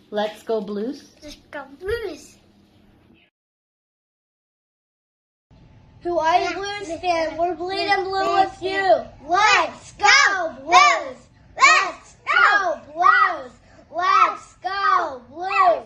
Let's go Blues. Let's go Blues. Hawaii Blues fan, we're bleeding blue with you. Let's go Blues! Let's go Blues! Let's go Blues!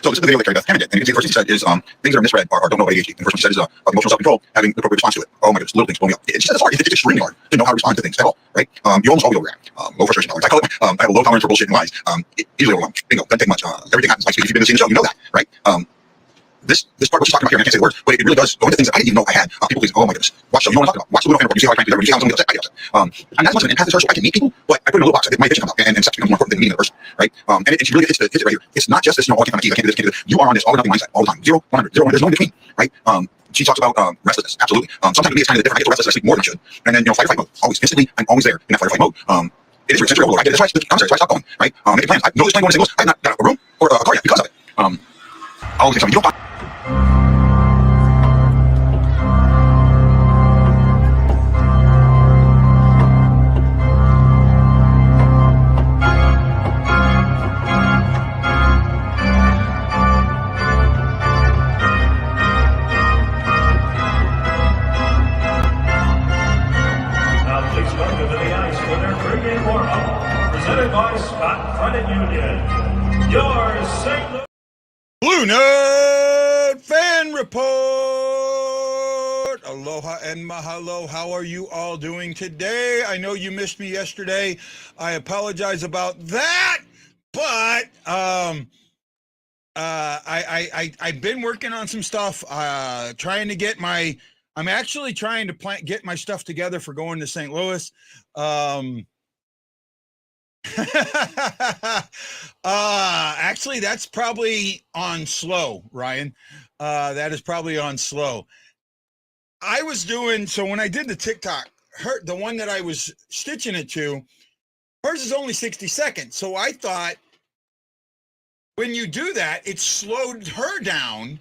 So this is the video that Carrie Beth Hammond did, and you can see the first thing she said is things that are misread are don't know about ADHD. And the first thing she said is emotional self-control, having the appropriate response to it. Oh my goodness, little things blow me up. She said it's hard. It's extremely hard to know how to respond to things at all, right? You almost always overreact. Low frustration tolerance. I call it. I have a low tolerance for bullshit and lies. Easily overwhelmed. Bingo. Doesn't take much. Everything happens. Like, if you've been seeing the show, you know that, right? This part, what she's talking about here, and I can't say the words, but it really does go into things that I didn't even know I had. People please, oh my goodness, watch the show. You know what I'm talking about. Watch the BlueNote Fan Report. You see how I try to do everything. You see how somebody upset. I get upset. I'm not as much of an empath as her, so I can meet people, but I put in a little box. My vision comes out, and sex becomes more important than meeting the person, right? And she really hits it right here. It's not just this, oh, I can't find a key, I can't do this, I can't do this. You are on this all or nothing mindset all the time. 0, 100, 0, 100. There's no in between, right? She talks about restlessness. Absolutely. Sometimes with me, it's kind of different. I get restless. I sleep more than I should. And then, fight or flight mode. Always instantly, I'm always there in that fight or flight mode. It is your sensory overload. I get it. That's why I'm sorry. That's why I stopped going, right? Making plans. I know this plane going to St. Louis. I have not got a room or a car yet because of it. I always think something. You don't buy. Presented by Scott Credit Union. Your St. Louis BlueNote Fan Report. Aloha and mahalo. How are you all doing today? I know you missed me yesterday. I apologize about that, but I've been working on some stuff. Trying to get my. I'm actually trying to get my stuff together for going to St. Louis. Actually, that's probably on slow, Ryan. That is probably on slow. I was doing, so when I did the TikTok, the one that I was stitching it to, hers is only 60 seconds. So I thought when you do that, it slowed her down,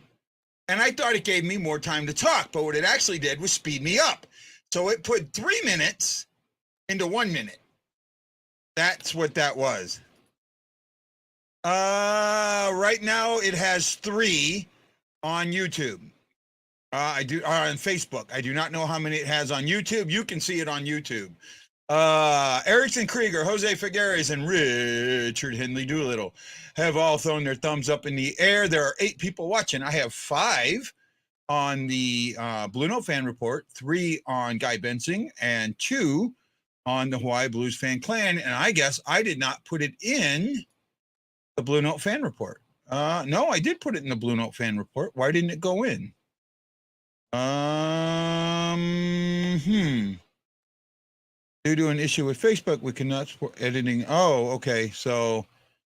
and I thought it gave me more time to talk. But what it actually did was speed me up. So it put 3 minutes into 1 minute. That's what that was. Right now it has 3 on YouTube. I do on Facebook. I do not know how many it has on YouTube. You can see it on YouTube. Erickson Krieger, Jose Figueres, and Richard Henley Doolittle have all thrown their thumbs up in the air. There are 8 people watching. I have 5 on the BlueNote Fan Report, 3 on Guy Bensing, and 2 on the Hawaii Blues Fan Clan, and I guess I did not put it in the BlueNote Fan Report. No, I did put it in the BlueNote Fan Report. Why didn't it go in? Due to an issue with Facebook, we cannot support editing. Oh, okay. So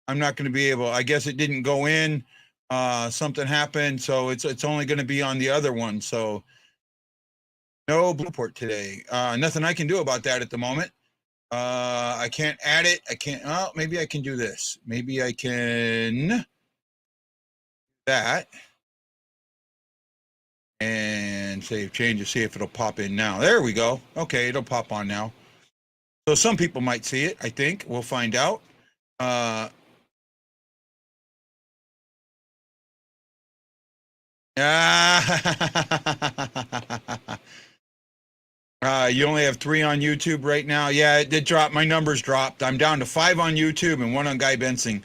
I'm not going to be able. I guess it didn't go in. Something happened, so it's only going to be on the other one. So. No Blue Report today. Nothing I can do about that at the moment. I can't add it. I can't. Oh, maybe I can do this. Maybe I can that and save changes. See if it'll pop in now. There we go. Okay, it'll pop on now. So some people might see it. I think we'll find out. You only have 3 on YouTube right now. Yeah, it did drop. My numbers dropped. I'm down to 5 on YouTube and 1 on Guy Bensing.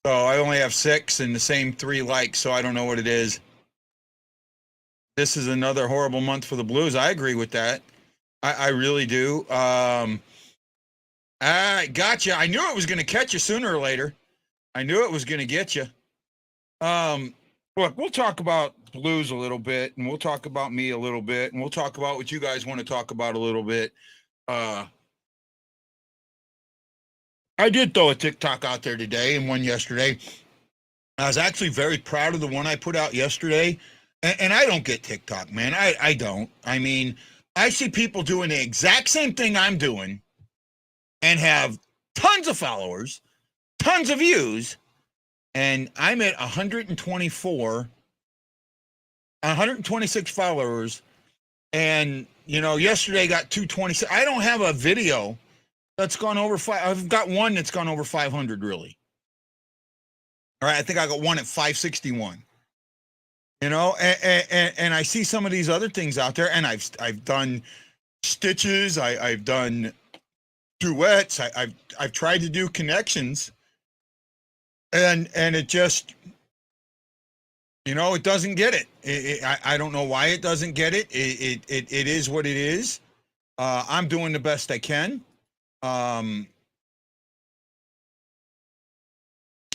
So I only have 6 and the same 3 likes, so I don't know what it is. This is another horrible month for the Blues. I agree with that. I really do. Gotcha. I knew it was going to catch you sooner or later. I knew it was going to get you. Look, we'll talk about Blues a little bit, and we'll talk about me a little bit, and we'll talk about what you guys want to talk about a little bit. I did throw a TikTok out there today and one yesterday. I was actually very proud of the one I put out yesterday. And I don't get TikTok, man. I don't. I mean, I see people doing the exact same thing I'm doing and have tons of followers, tons of views, and I'm at 126 followers, and yesterday got 226. I don't have a video that's gone over I've got one that's gone over 500, really. All right, I think I got one at 561. And I see some of these other things out there, and I've done stitches, I've done duets, I've tried to do connections, and it just, it doesn't get it. I don't know why it doesn't get it. It is what it is. I'm doing the best I can.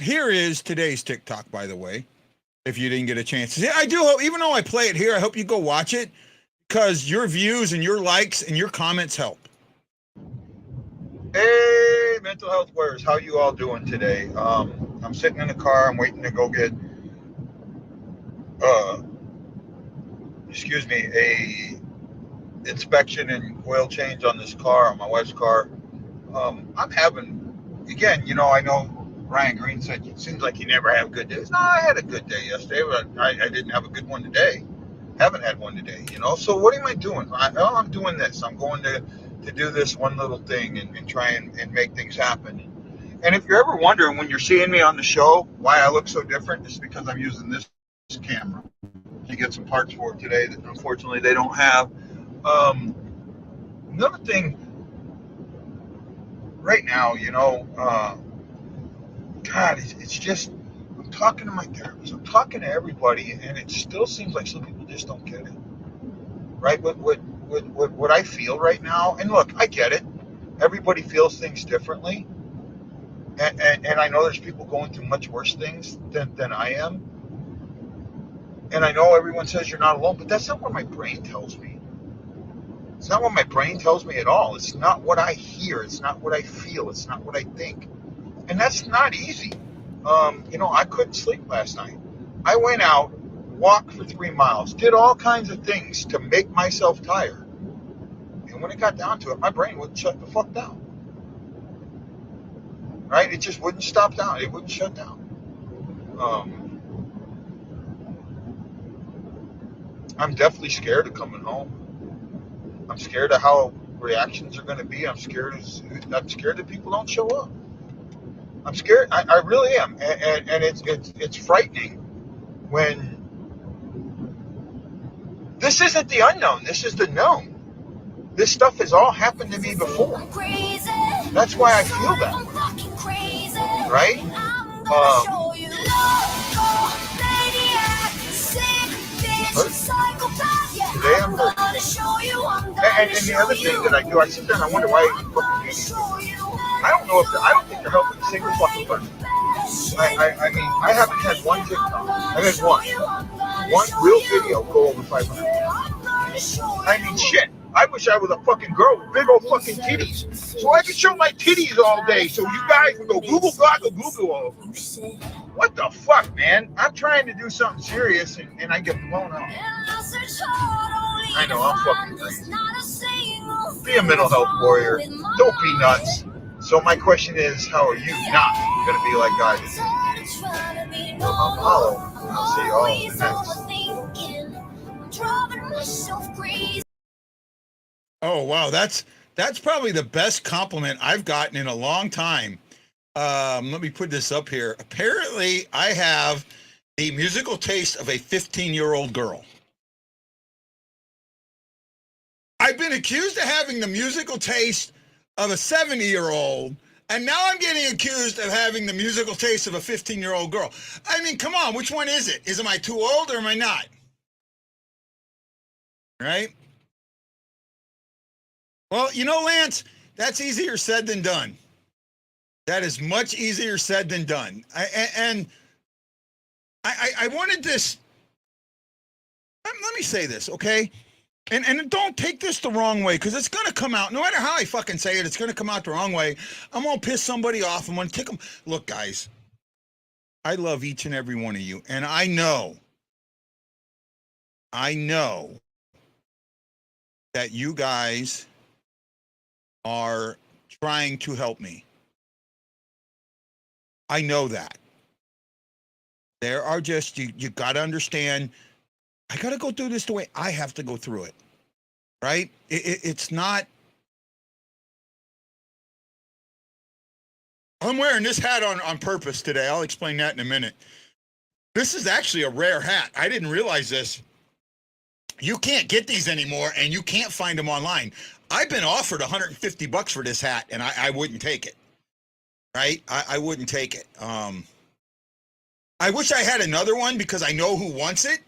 Here is today's TikTok, by the way, if you didn't get a chance to see it. I do hope, even though I play it here, I hope you go watch it, because your views and your likes and your comments help. Hey, mental health warriors, how you all doing today? I'm sitting in the car. I'm waiting to go get, a inspection and oil change on this car, on my wife's car. I'm having, again, I know Ryan Green said it seems like you never have good days. No, I had a good day yesterday, but I didn't have a good one today. Haven't had one today, So what am I doing? I'm doing this. I'm going to do this one little thing and try and make things happen. And if you're ever wondering when you're seeing me on the show why I look so different, it's because I'm using this camera to get some parts for it today that unfortunately they don't have. Another thing right now, God, it's just, I'm talking to my therapist, I'm talking to everybody, and it still seems like some people just don't get it. Right? What I feel right now, and look, I get it. Everybody feels things differently. And I know there's people going through much worse things than I am. And I know everyone says you're not alone, but that's not what my brain tells me. It's not what my brain tells me at all. It's not what I hear. It's not what I feel. It's not what I think. And that's not easy. I couldn't sleep last night. I went out, walked for 3 miles, did all kinds of things to make myself tired. And when it got down to it, my brain wouldn't shut the fuck down. Right? It just wouldn't stop down. It wouldn't shut down. I'm definitely scared of coming home. I'm scared of how reactions are going to be. I'm scared that people don't show up. I'm scared. I really am. And it's frightening when this isn't the unknown. This is the known. This stuff has all happened to me before. That's why I feel that way. Right? Today I'm hurt. And the other thing that I do, I sit there and I wonder why I fucking hate it. I don't think they're helping a single fucking person. I mean, I haven't had one TikTok. I've had one real video go over 500. I mean, shit. I wish I was a fucking girl with big old fucking titties, so I could show my titties all day, so you guys would go Google all over me. What the fuck, man? I'm trying to do something serious, and I get blown out. I know, I'm fucking crazy. Be a mental health warrior. Don't be nuts. So my question is, how are you not going to be like God is? Well, I'm Hollow, and I'll see you all in the next. Oh, wow. That's probably the best compliment I've gotten in a long time. Let me put this up here. Apparently, I have the musical taste of a 15-year-old girl. I've been accused of having the musical taste of a 70-year-old, and now I'm getting accused of having the musical taste of a 15-year-old girl. I mean, come on, which one is it? Am I too old or am I not? Right? Well, Lance, that's easier said than done. That is much easier said than done. I wanted this. Let me say this, okay? And don't take this the wrong way, because it's going to come out. No matter how I fucking say it, it's going to come out the wrong way. I'm going to piss somebody off. I'm going to tick them. Look, guys, I love each and every one of you. And I know that you guys are trying to help me. I know that. There are just, you got to understand, I got to go through this the way I have to go through it, right? It's not, I'm wearing this hat on purpose today. I'll explain that in a minute. This is actually a rare hat. I didn't realize this. You can't get these anymore, and you can't find them online. I've been offered $150 for this hat, and I wouldn't take it, right? I wouldn't take it. I wish I had another one because I know who wants it.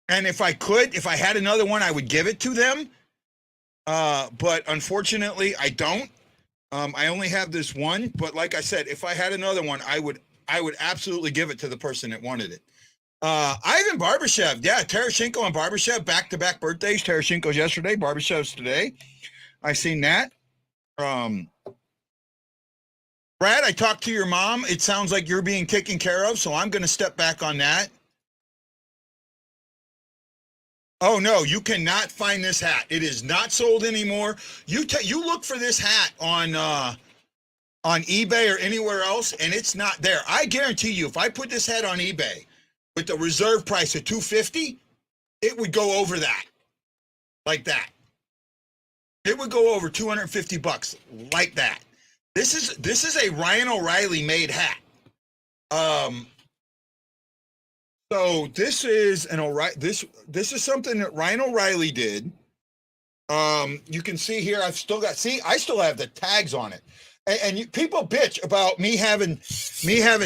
And if I had another one, I would give it to them. But unfortunately, I don't. I only have this one. But like I said, if I had another one, I would absolutely give it to the person that wanted it. Ivan Barbashev. Yeah, Tereshchenko and Barbashev, back-to-back birthdays. Tereshchenko's yesterday, Barbashev's today. I seen that. Brad, I talked to your mom. It sounds like you're being taken care of, so I'm going to step back on that. Oh, no, you cannot find this hat. It is not sold anymore. You look for this hat on eBay or anywhere else, and it's not there. I guarantee you, if I put this hat on eBay with the reserve price of $250, it would go over that, like that. It would go over $250, like that. This is a Ryan O'Reilly made hat. So this is an this is something that Ryan O'Reilly did. You can see here, I still have the tags on it. And people bitch about me having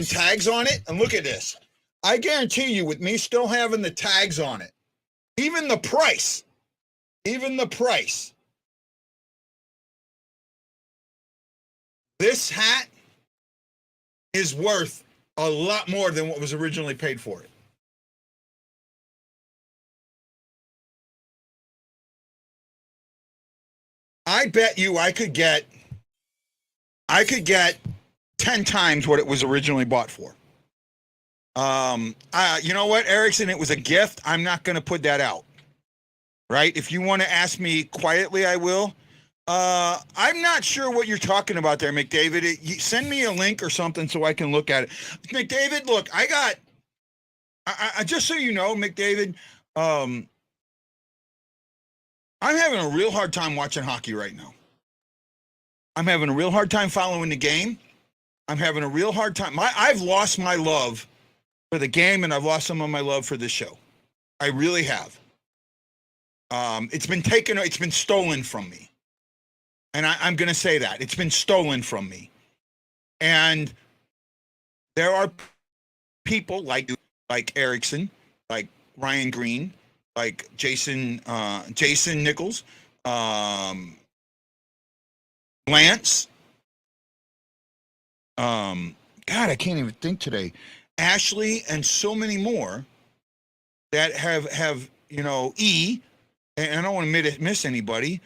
tags on it. And look at this. I guarantee you, with me still having the tags on it, even the price. This hat is worth a lot more than what was originally paid for it. I bet you I could get 10 times what it was originally bought for. You know what, Erickson? It was a gift. I'm not going to put that out. Right? If you want to ask me quietly, I will. I'm not sure what you're talking about there, McDavid. Send me a link or something so I can look at it. McDavid, look, I just so you know, McDavid, I'm having a real hard time watching hockey right now. I'm having a real hard time following the game. I'm having a real hard time. I've lost my love for the game, and I've lost some of my love for this show. I really have. It's been stolen from me. And I'm going to say that. It's been stolen from me. And there are people like Erickson, like Ryan Green, like Jason Nichols, Lance. God, I can't even think today. Ashley and so many more that have E, and I don't want to miss anybody.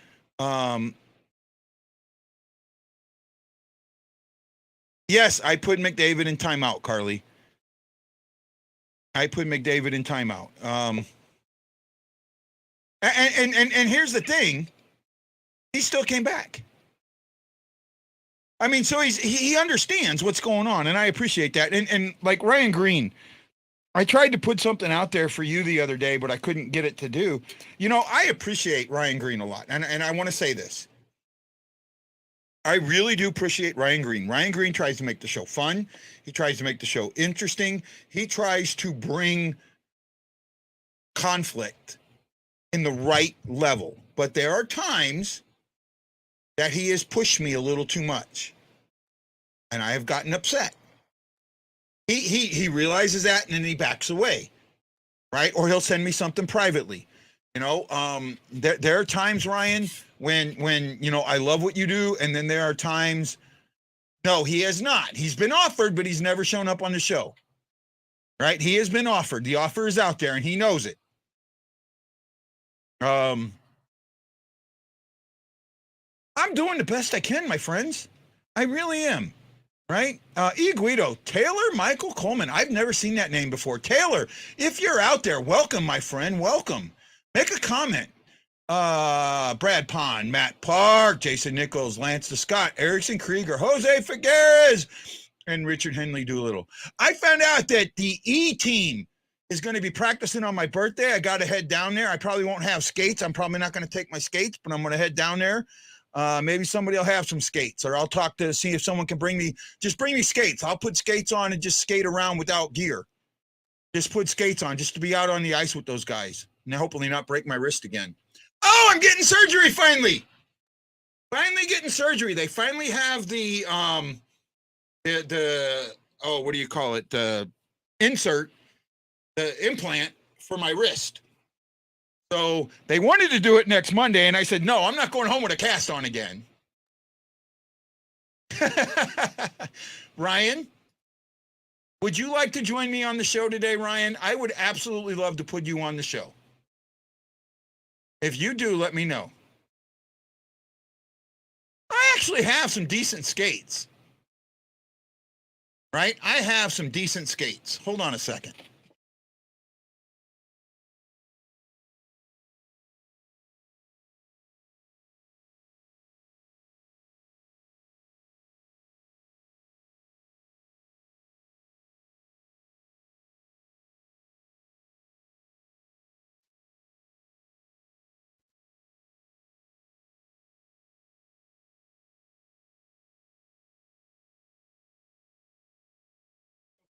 Yes, I put McDavid in timeout, Carly. I put McDavid in timeout. And here's the thing. He still came back. I mean, so he understands what's going on, and I appreciate that. And like Ryan Green, I tried to put something out there for you the other day, but I couldn't get it to do. I appreciate Ryan Green a lot, and I want to say this. I really do appreciate Ryan Green. Ryan Green tries to make the show fun. He tries to make the show interesting. He tries to bring conflict in the right level. But there are times that he has pushed me a little too much. And I have gotten upset. He realizes that, and then he backs away. Right? Or he'll send me something privately. There are times, Ryan, when I love what you do, and then there are times, no, he has not. He's been offered, but he's never shown up on the show. Right? He has been offered. The offer is out there, and he knows it. I'm doing the best I can, my friends. I really am. Right? Guido, Taylor Michael Coleman. I've never seen that name before. Taylor, if you're out there, welcome, my friend. Welcome. Make a comment. Brad Pond, Matt Park, Jason Nichols, Lance Scott, Erickson Krieger, Jose Figueres, and Richard Henley Doolittle. I found out that the E team is going to be practicing on my birthday. I got to head down there. I probably won't have skates. I'm probably not going to take my skates, but I'm going to head down there. Maybe somebody will have some skates, or I'll talk to see if someone can bring me skates. I'll put skates on and just skate around without gear. Just put skates on just to be out on the ice with those guys. And hopefully not break my wrist again. Oh, I'm getting surgery finally. Finally getting surgery. They finally have the what do you call it? The implant for my wrist. So they wanted to do it next Monday, and I said, no, I'm not going home with a cast on again. Ryan, would you like to join me on the show today, Ryan? I would absolutely love to put you on the show. If you do, let me know. I actually have some decent skates. Right? I have some decent skates. Hold on a second.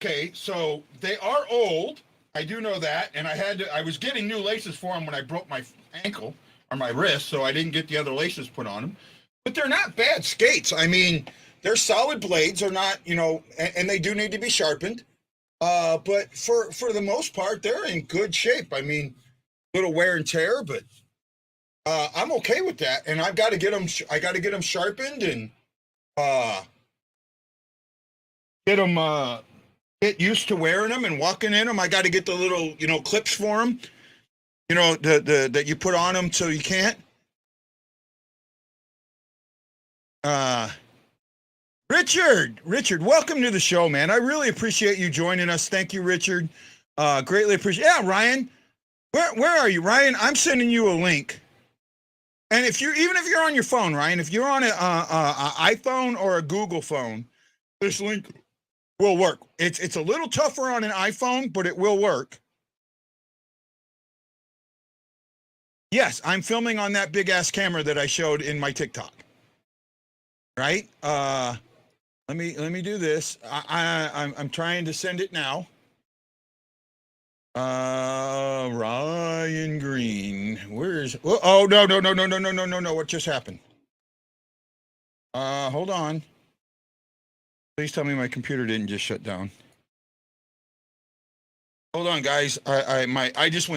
Okay, so they are old. I do know that, and I was getting new laces for them when I broke my ankle or my wrist, so I didn't get the other laces put on them. But they're not bad skates. I mean, they're solid blades. They're not, and they do need to be sharpened. But for the most part, they're in good shape. I mean, little wear and tear, but I'm okay with that. And I've got to get them. I got to get them sharpened and get them. Get used to wearing them and walking in them. I got to get the little, clips for them, that you put on them so you can't. Richard, welcome to the show, man. I really appreciate you joining us. Thank you, Richard. Greatly appreciate. Yeah, Ryan, where are you, Ryan? I'm sending you a link. And even if you're on your phone, Ryan, if you're on an iPhone or a Google phone, this link will work. It's a little tougher on an iPhone, but it will work. Yes, I'm filming on that big ass camera that I showed in my TikTok. Right? Let me do this. I'm trying to send it now. Ryan Green. Where's oh no. What just happened? Hold on. Please tell me my computer didn't just shut down. Hold on, guys.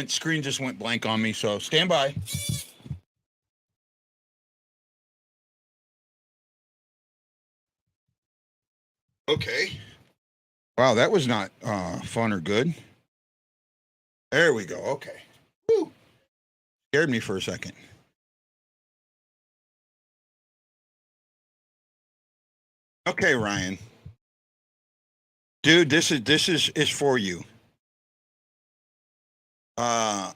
Screen just went blank on me, so stand by. Okay. Wow, that was not fun or good. There we go. Okay. Woo. Scared me for a second. Okay, Ryan. Dude, this is for you. I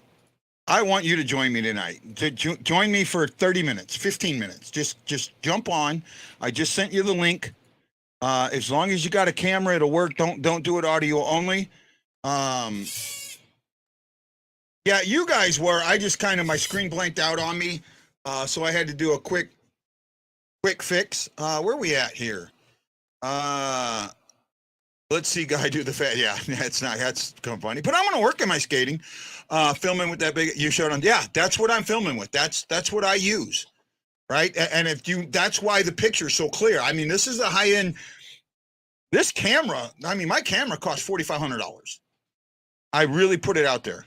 want you to join me tonight. Join me for 30 minutes, 15 minutes. Just jump on. I just sent you the link. As long as you got a camera, it'll work. Don't do it audio only. Yeah, you guys were. I just my screen blanked out on me. So I had to do a quick fix. Where are we at here? Let's see guy do the fat. Yeah, that's kind of funny, but I'm going to work on my skating, filming with that big, you showed on. Yeah, that's what I'm filming with. That's what I use. Right. And that's why the picture's so clear. I mean, this is a high end, this camera. I mean, my camera cost $4,500. I really put it out there.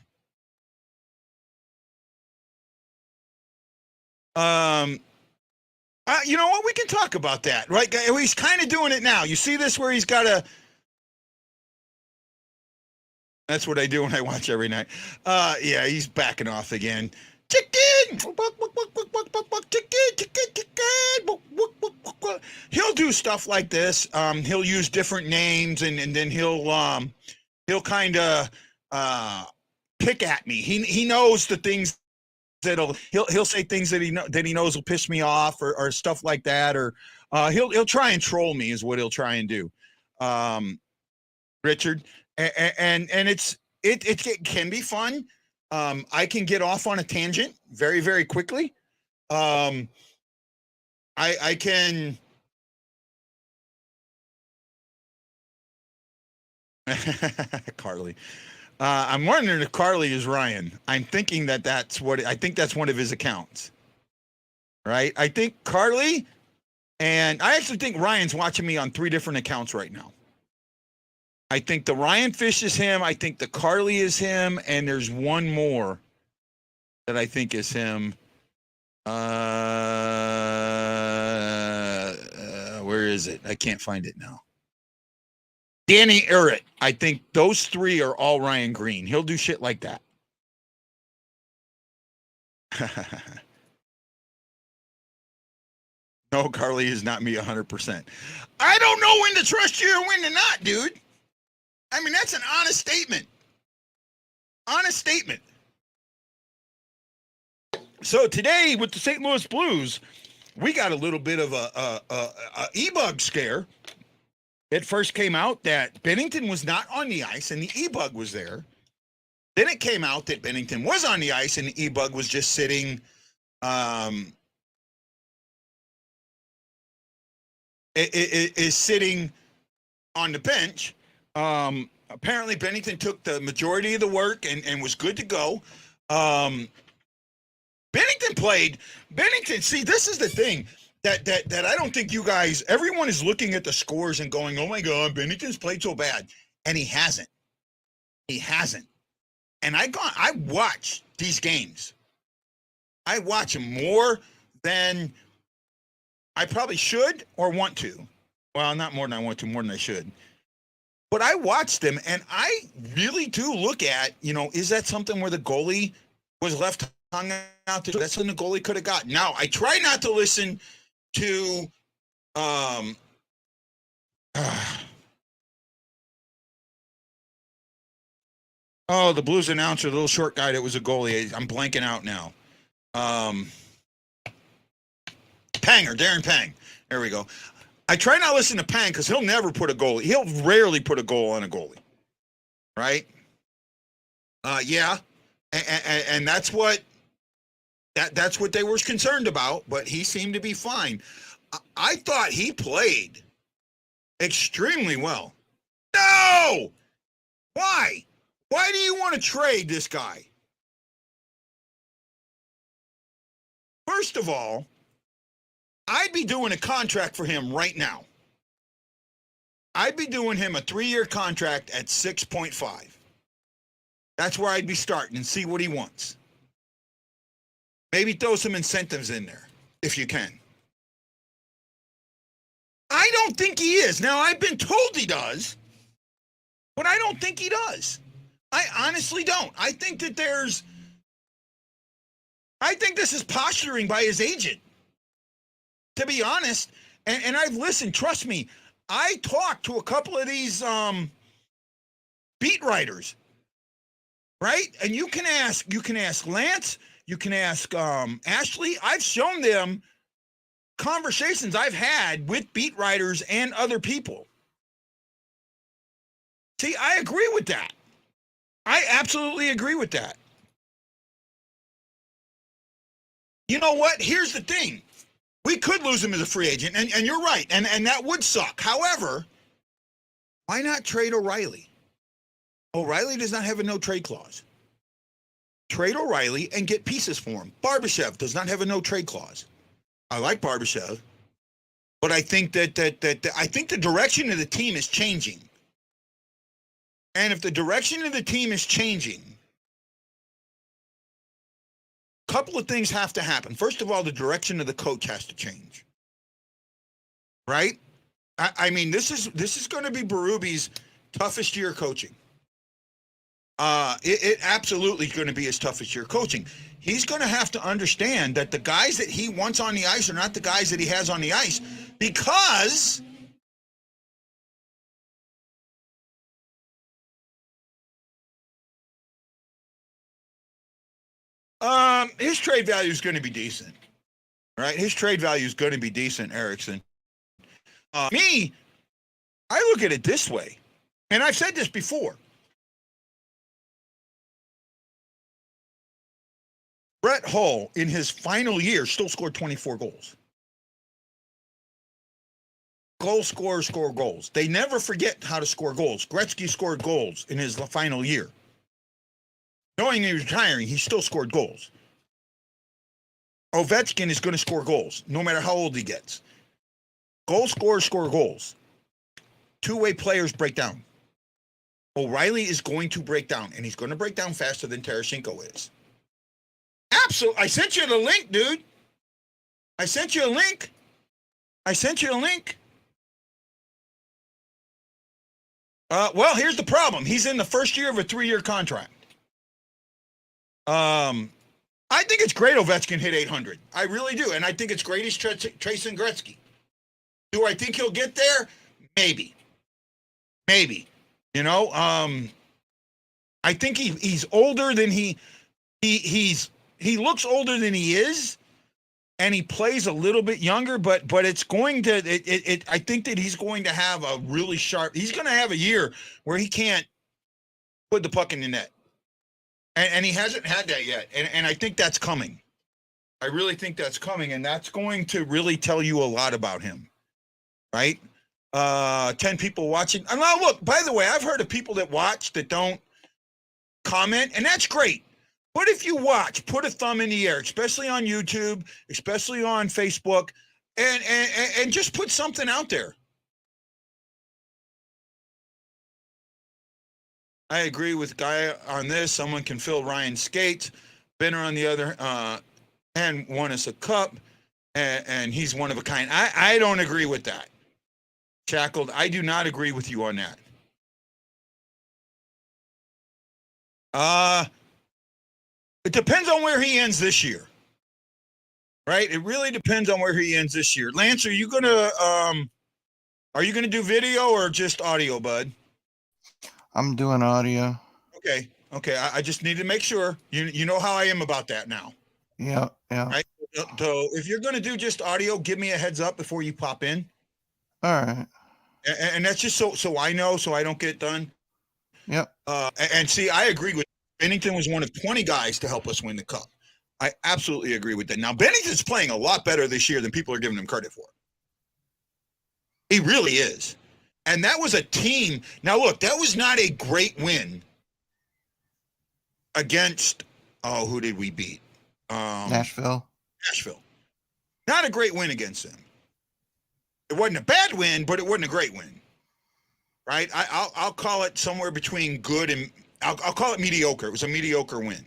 You know what? We can talk about that, right? He's kind of doing it now. You see this where he's got a. That's what I do when I watch every night. Yeah, he's backing off again. Chicken. He'll do stuff like this. He'll use different names, and then he'll kind of pick at me. He knows the things He'll say things that he knows will piss me off or stuff like that, or he'll try and troll me is what he'll try and do. Richard, and it can be fun. I can get off on a tangent very, very quickly. I can. Carly. I'm wondering if Carly is Ryan. I'm thinking that's what I think that's one of his accounts. Right? I think Carly, and I actually think Ryan's watching me on 3 different accounts right now. I think the Ryan Fish is him. I think the Carly is him, and there's one more that I think is him. Where is it? I can't find it now. Danny Errett. I think those 3 are all Ryan Green. He'll do shit like that. No, Carly is not me 100%. I don't know when to trust you and when to not, dude. I mean, that's an honest statement. Honest statement. So today with the St. Louis Blues, we got a little bit of a e-bug scare. It first came out that Bennington was not on the ice and the e-bug was there. Then it came out that Bennington was on the ice and the e-bug was just sitting is sitting on the bench. Apparently Bennington took the majority of the work and was good to go. Bennington played. See, this is the thing. That I don't think you guys, everyone is looking at the scores and going, oh my God, Bennington's played so bad. And he hasn't. He hasn't. And I watch these games. I watch them more than I probably should or want to. Well, not more than I want to, more than I should. But I watch them and I really do look at, is that something where the goalie was left hung out to do? That's something the goalie could have got. Now, I try not to listen to oh, the Blues announcer, the little short guy that was a goalie. I'm blanking out now. Darren Pang. There we go. I try not to listen to Pang because he'll never put a goalie. He'll rarely put a goal on a goalie. Right? Yeah. And that's what that's what they were concerned about, but he seemed to be fine. I thought he played extremely well. No! Why? Why do you want to trade this guy? First of all, I'd be doing a contract for him right now. I'd be doing him a 3-year contract at 6.5. That's where I'd be starting and see what he wants. Maybe throw some incentives in there, if you can. I don't think he is. Now, I've been told he does, but I don't think he does. I honestly don't. I think this is posturing by his agent, to be honest. And I've listened, trust me, I talked to a couple of these beat writers, right? And you can ask Lance, you can ask Ashley. I've shown them conversations I've had with beat writers and other people. See, I agree with that. I absolutely agree with that. You know what? Here's the thing. We could lose him as a free agent, and you're right, and that would suck. However, why not trade O'Reilly? O'Reilly does not have a no-trade clause. Trade O'Reilly and get pieces for him. Barbashev does not have a no-trade clause. I like Barbashev, but I think that I think the direction of the team is changing. And if the direction of the team is changing, a couple of things have to happen. First of all, the direction of the coach has to change. Right? I mean, this is going to be Berube's toughest year coaching. It absolutely is going to be his toughest year coaching. He's going to have to understand that the guys that he wants on the ice are not the guys that he has on the ice because His trade value is going to be decent, right? His trade value is going to be decent, Erickson. Me, I look at it this way, and I've said this before. Brett Hull, in his final year, still scored 24 goals. Goal scorers score goals. They never forget how to score goals. Gretzky scored goals in his final year. Knowing he was retiring, he still scored goals. Ovechkin is going to score goals, no matter how old he gets. Goal scorers score goals. Two-way players break down. O'Reilly is going to break down, and he's going to break down faster than Tarasenko is. Absolutely. I sent you the link, dude. I sent you a link. Well, here's the problem. He's in the first year of a 3-year contract. I think it's great Ovechkin hit 800. I really do, and I think it's great he's tracing Gretzky. Do I think he'll get there? Maybe. You know, I think he's older than he looks older than he is, and he plays a little bit younger. But it's going to I think that he's going to have a really sharp. He's going to have a year where he can't put the puck in the net, and he hasn't had that yet. And I think that's coming. I really think that's coming, and that's going to really tell you a lot about him, right? 10 people watching. And now look, by the way, I've heard of people that watch that don't comment, and that's great. But if you watch, put a thumb in the air, especially on YouTube, especially on Facebook, and just put something out there. I agree with Guy on this. Someone can fill Ryan's skates. Benner on the other hand won us a cup, and he's one of a kind. I don't agree with that. Shackled, I do not agree with you on that. It depends on where he ends this year. Right? It really depends on where he ends this year. Lance, are you gonna do video or just audio, bud? I'm doing audio. Okay. I just need to make sure. You know how I am about that now. Yeah. Right? So if you're gonna do just audio, give me a heads up before you pop in. All right. And that's just so I know, so I don't get it done. Yep. And see, I agree with Bennington was one of 20 guys to help us win the cup. I absolutely agree with that. Now, Bennington's playing a lot better this year than people are giving him credit for. He really is. And that was a team. Now, look, that was not a great win against, who did we beat? Nashville. Not a great win against them. It wasn't a bad win, but it wasn't a great win. Right? I'll call it somewhere between good and I'll call it mediocre. It was a mediocre win.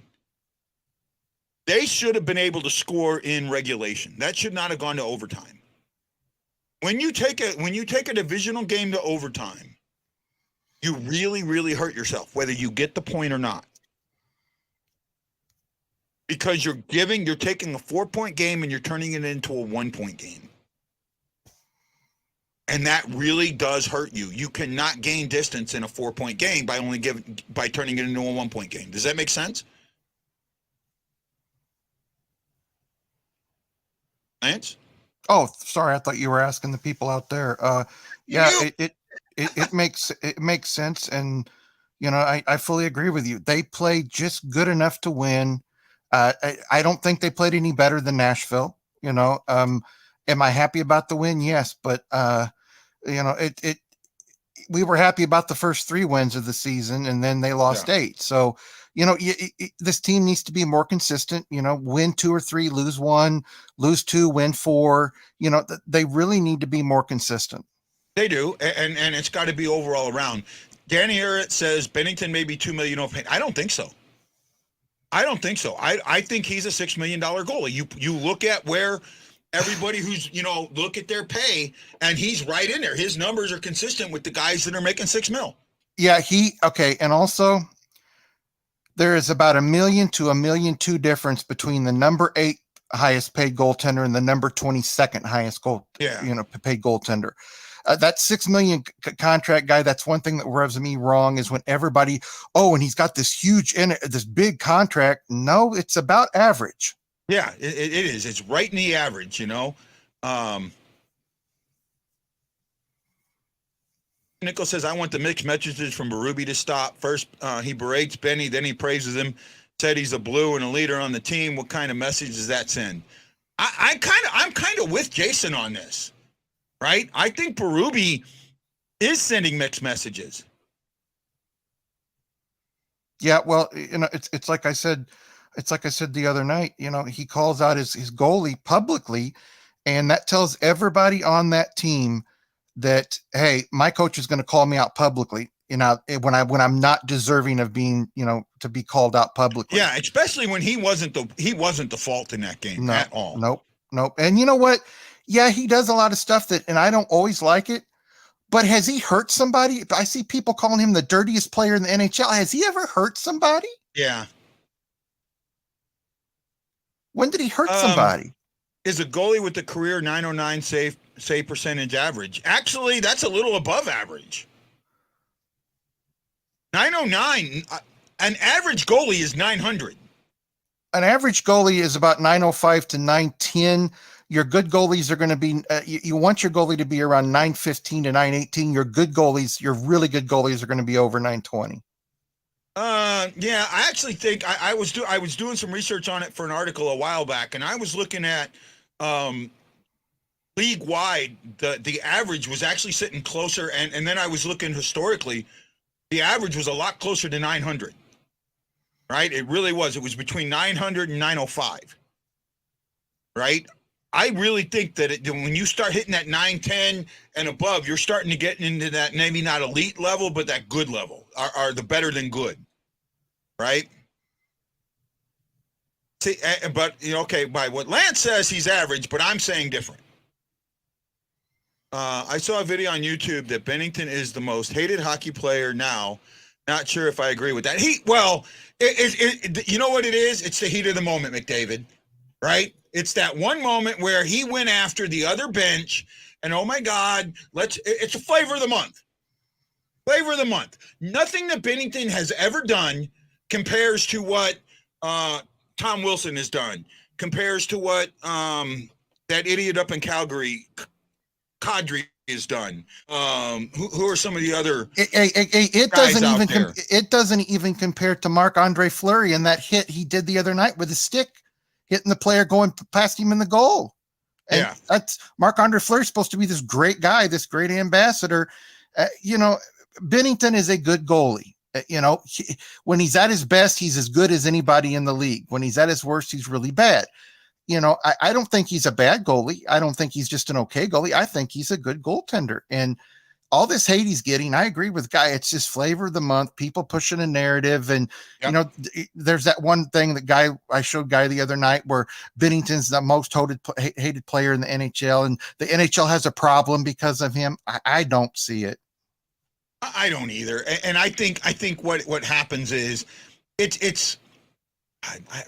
They should have been able to score in regulation. That should not have gone to overtime. When you take a divisional game to overtime, you really, really hurt yourself, whether you get the point or not. Because you're taking a 4-point game and you're turning it into a 1-point game. And that really does hurt you. You cannot gain distance in a 4-point game by turning it into a 1-point game. Does that make sense? Lance? Oh, sorry. I thought you were asking the people out there. Yeah, it makes sense, and you know, I fully agree with you. They played just good enough to win. I don't think they played any better than Nashville. You know, am I happy about the win? Yes, but you know, we were happy about the first 3 wins of the season, and then they lost 8. So, you know, this team needs to be more consistent. You know, win 2 or 3, lose 1, lose 2, win 4. You know, they really need to be more consistent. They do, and it's got to be overall around. Danny Arrett says Bennington may be $2 million overpaid. I don't think so. I think he's a $6 million goalie. You look at where everybody who's, you know, look at their pay, and he's right in there. His numbers are consistent with the guys that are making $6 million. Yeah, okay. And also there is about $1 million to $1.2 million difference between the number 8 highest paid goaltender and the number 22nd highest paid goaltender. that $6 million contract guy. That's one thing that rubs me wrong is when everybody, and he's got this this big contract. No, it's about average. Yeah, it is. It's right in the average, Nichols says, I want the mixed messages from Berube to stop. First, he berates Benny, then he praises him, said he's a blue and a leader on the team. What kind of message does that send? I'm kind of with Jason on this, right? I think Berube is sending mixed messages. Yeah, well, it's like I said the other night, he calls out his goalie publicly, and that tells everybody on that team that, hey, my coach is going to call me out publicly, when I'm not deserving of being, to be called out publicly. Yeah, especially when he wasn't the fault in that game at all. Nope. And you know what? Yeah, he does a lot of stuff and I don't always like it. But has he hurt somebody? I see people calling him the dirtiest player in the NHL. Has he ever hurt somebody? Yeah. When did he hurt somebody? Is a goalie with a career .909 save percentage average. Actually, that's a little above average. 909. An average goalie is 900. An average goalie is about 905 to 910. Your good goalies are going to be, you want your goalie to be around 915 to 918. Your really good goalies are going to be over 920. Yeah, I actually think I was doing some research on it for an article a while back, and I was looking at league wide, the average was actually sitting closer, and then I was looking historically, the average was a lot closer to 900. Right? It really was. It was between 900 and 905. Right? I really think that when you start hitting that 910 and above, you're starting to get into that maybe not elite level, but that good level, are the better than good. Right? See, but okay, by what Lance says, he's average, but I'm saying different. I saw a video on YouTube that Bennington is the most hated hockey player now. Not sure if I agree with that. You know what it is? It's the heat of the moment, McDavid, right? It's that one moment where he went after the other bench, and oh my God, it's a flavor of the month. Flavor of the month. Nothing that Bennington has ever done compares to what Tom Wilson has done, compares to what that idiot up in Calgary, Kadri, is done. Who are some of the other it doesn't even compare to Marc-Andre Fleury and that hit he did the other night with his stick hitting the player going past him in the goal. And yeah, that's Marc-Andre Fleury supposed to be this great guy, this great ambassador. Bennington is a good goalie. When he's at his best, he's as good as anybody in the league. When he's at his worst, he's really bad. I don't think he's a bad goalie. I don't think he's just an okay goalie. I think he's a good goaltender. And all this hate he's getting, I agree with Guy. It's just flavor of the month, people pushing a narrative. And, there's that one thing that I showed Guy the other night where Bennington's the most hated player in the NHL, and the NHL has a problem because of him. I don't see it. I don't either. And I think what happens is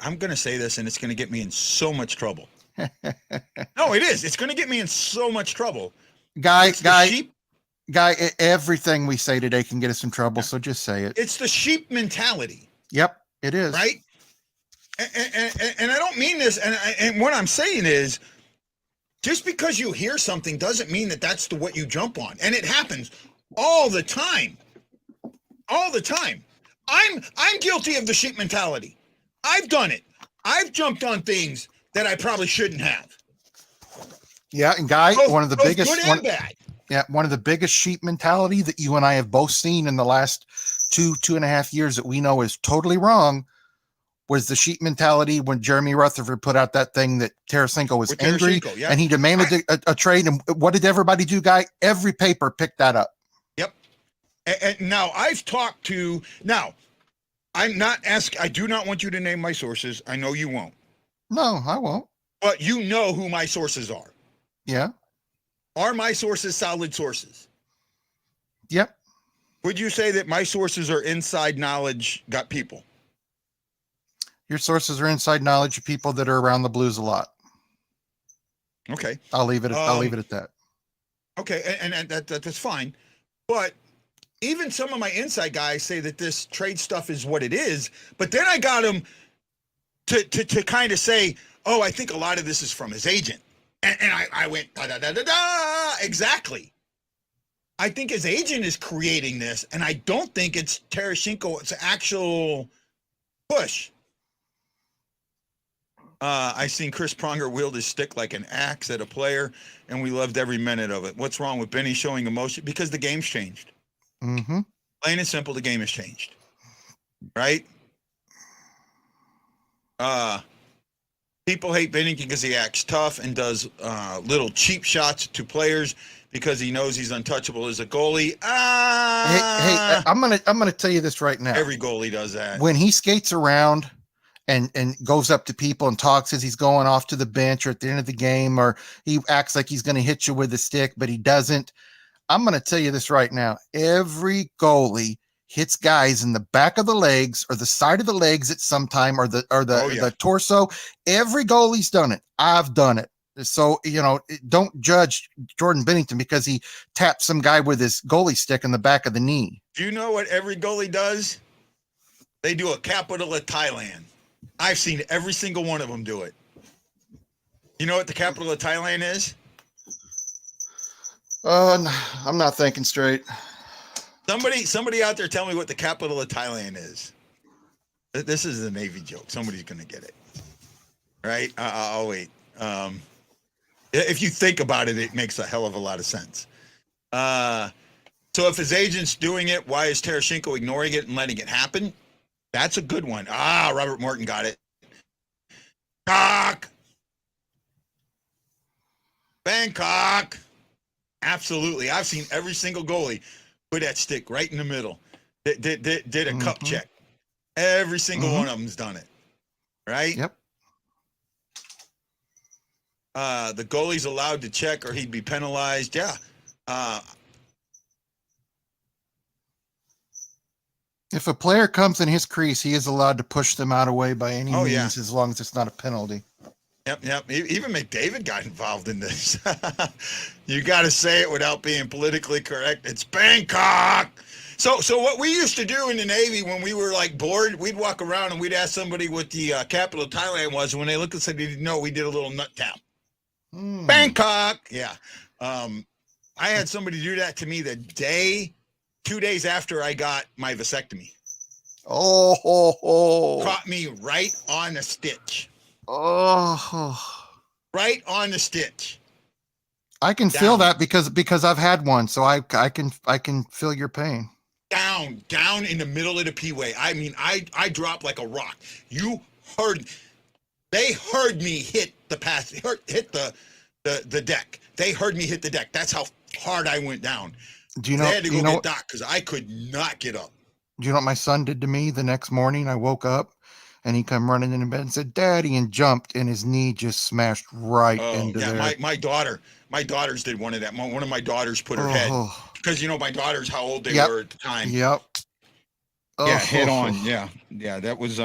I'm going to say this, and it's going to get me in so much trouble. No, it is. It's going to get me in so much trouble. Guy, everything we say today can get us in trouble, so just say it. It's the sheep mentality. Yep, it is. Right? And I don't mean this, and what I'm saying is, just because you hear something doesn't mean that that's what you jump on. And it happens all the time. All the time. I'm guilty of the sheep mentality. I've done it. I've jumped on things that I probably shouldn't have. Yeah, and Guy, one of the biggest, good and bad. Yeah, one of the biggest sheep mentality that you and I have both seen in the last 2.5 years that we know is totally wrong was the sheep mentality when Jeremy Rutherford put out that thing that Tarasenko was angry and he demanded a trade. And what did everybody do, Guy? Every paper picked that up. Yep. And now I've talked to I'm not asking. I do not want you to name my sources. I know you won't. No, I won't. But you know who my sources are. Yeah. Are my sources solid sources? Yep. Would you say that my sources are inside knowledge got people? Your sources are inside knowledge of people that are around the Blues a lot. Okay. I'll leave it at that. Okay, and that's fine. But even some of my inside guys say that this trade stuff is what it is. But then I got him to kind of say, oh, I think a lot of this is from his agent. And I went, da-da-da-da-da, exactly. I think his agent is creating this, and I don't think it's Tarasenko's actual push. I seen Chris Pronger wield his stick like an axe at a player, and we loved every minute of it. What's wrong with Benny showing emotion? Because the game's changed. Mm-hmm. Plain and simple, the game has changed. Right? People hate Benny because he acts tough and does little cheap shots to players because he knows he's untouchable as a goalie. Hey, I'm gonna tell you this right now. Every goalie does that. When he skates around and goes up to people and talks as he's going off to the bench or at the end of the game, or he acts like he's going to hit you with a stick, but he doesn't. I'm going to tell you this right now. Every goalie hits guys in the back of the legs or the side of the legs at some time, or the torso. Every goalie's done it. I've done it. So, don't judge Jordan Binnington because he tapped some guy with his goalie stick in the back of the knee. Do you know what every goalie does? They do a capital of Thailand. I've seen every single one of them do it. You know what the capital of Thailand is? I'm not thinking straight. Somebody out there tell me what the capital of Thailand is. This is a Navy joke. Somebody's going to get it. Right? I'll wait. If you think about it, it makes a hell of a lot of sense. So if his agent's doing it, why is Tarasenko ignoring it and letting it happen? That's a good one. Robert Morton got it. Cock. Bangkok. Absolutely. I've seen every single goalie put that stick right in the middle. Did a cup check. Every single one of them's done it. Right? Yep. The goalie's allowed to check or he'd be penalized. Yeah. If a player comes in his crease, he is allowed to push them out of way by any means, as long as it's not a penalty. Yep. Even McDavid got involved in this. You got to say it without being politically correct. It's Bangkok. So what we used to do in the Navy when we were like bored, we'd walk around and we'd ask somebody what the capital of Thailand was. And when they looked and said they didn't know, we did a little nut tap. Bangkok. Yeah. I had somebody do that to me 2 days after I got my vasectomy. Caught me right on the stitch. Right on the stitch. I can feel that because I've had one, so I can feel your pain. Down in the middle of the P-way. I mean, I dropped like a rock. They heard me hit the pass, hit the deck. They heard me hit the deck. That's how hard I went down. Do you know? They had to go get Doc because I could not get up. Do you know what my son did to me the next morning? I woke up and he come running in bed and said, "Daddy," and jumped, and his knee just smashed right into there. My daughters did one of that. One of my daughters put her head, because my daughters, how old they were at the time. Yep. Head on. Yeah, that was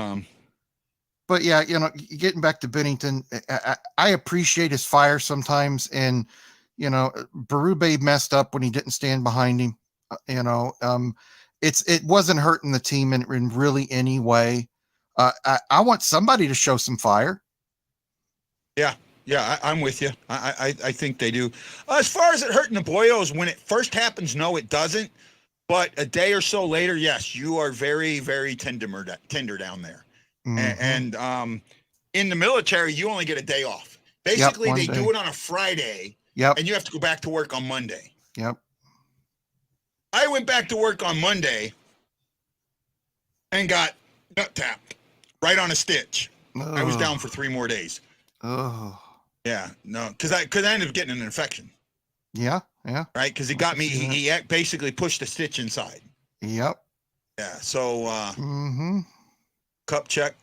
But yeah, getting back to Binnington, I appreciate his fire sometimes, and Berube messed up when he didn't stand behind him. It wasn't hurting the team in really any way. I want somebody to show some fire. Yeah, I'm with you. I think they do. As far as it hurting the boyos, when it first happens, no, it doesn't. But a day or so later, yes, you are very, very tender down there. And in the military, you only get a day off. Basically, they do it on a Friday. Yep. And you have to go back to work on Monday. Yep. I went back to work on Monday and got nut tapped right on a stitch. I was down for 3 more days. Yeah, no, because I ended up getting an infection. Yeah. Right, because he got me. He basically pushed a stitch inside. Yep. Yeah. So. Cup check.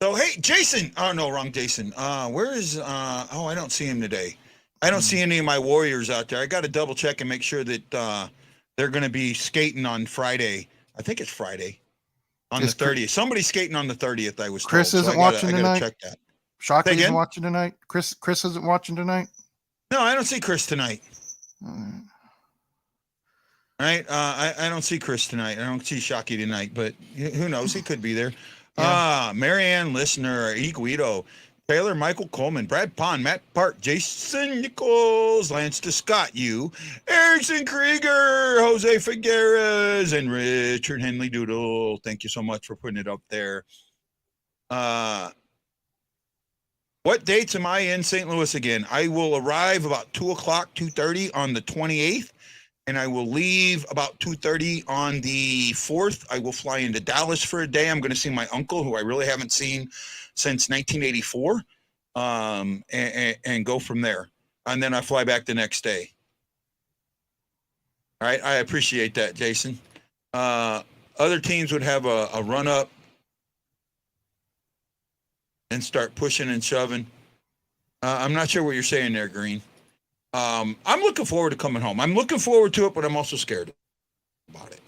So hey, Jason. Oh no, wrong Jason. Where is? I don't see him today. I don't see any of my Warriors out there. I got to double check and make sure that they're going to be skating on Friday. I think it's Friday. On the 30th. Somebody's skating on the 30th, I was told. Chris isn't watching tonight? I got to check that. Shockley isn't watching tonight? Chris isn't watching tonight? No, I don't see Chris tonight. Right? I don't see Chris tonight. I don't see Shockey tonight, but who knows? He could be there. Yeah. Marianne Listener, E. Guido, Taylor, Michael Coleman, Brad Pond, Matt Park, Jason Nichols, Lance Scott, Erickson Krieger, Jose Figueres, and Richard Henley Doodle. Thank you so much for putting it up there. What dates am I in St. Louis again? I will arrive about 2 o'clock, 2:30 on the 28th, and I will leave about 2:30 on the 4th. I will fly into Dallas for a day. I'm going to see my uncle, who I really haven't seen since 1984, and go from there. And then I fly back the next day. All right, I appreciate that, Jason. Other teams would have a run-up and start pushing and shoving. I'm not sure what you're saying there, Green. I'm looking forward to coming home. I'm looking forward to it, but I'm also scared about it.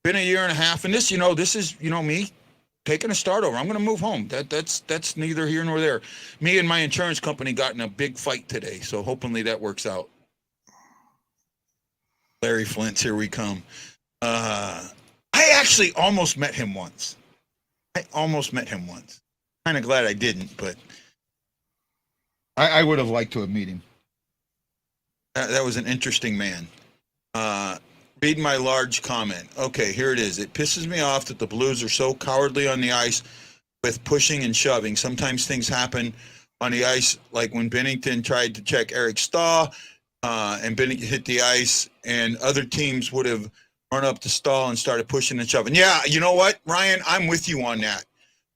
Been a year and a half, and this is me taking a start over. I'm going to move home. That's neither here nor there. Me and my insurance company got in a big fight today, so hopefully that works out. Larry Flint's here we come. I actually almost met him once. Kind of glad I didn't, but I would have liked to have met him. That was an interesting man. Read my large comment. Okay, here it is. It pisses me off that the Blues are so cowardly on the ice with pushing and shoving. Sometimes things happen on the ice, like when Bennington tried to check Eric Stahl, and Bennington hit the ice, and other teams would have run up to Stahl and started pushing and shoving. Yeah, you know what, Ryan? I'm with you on that.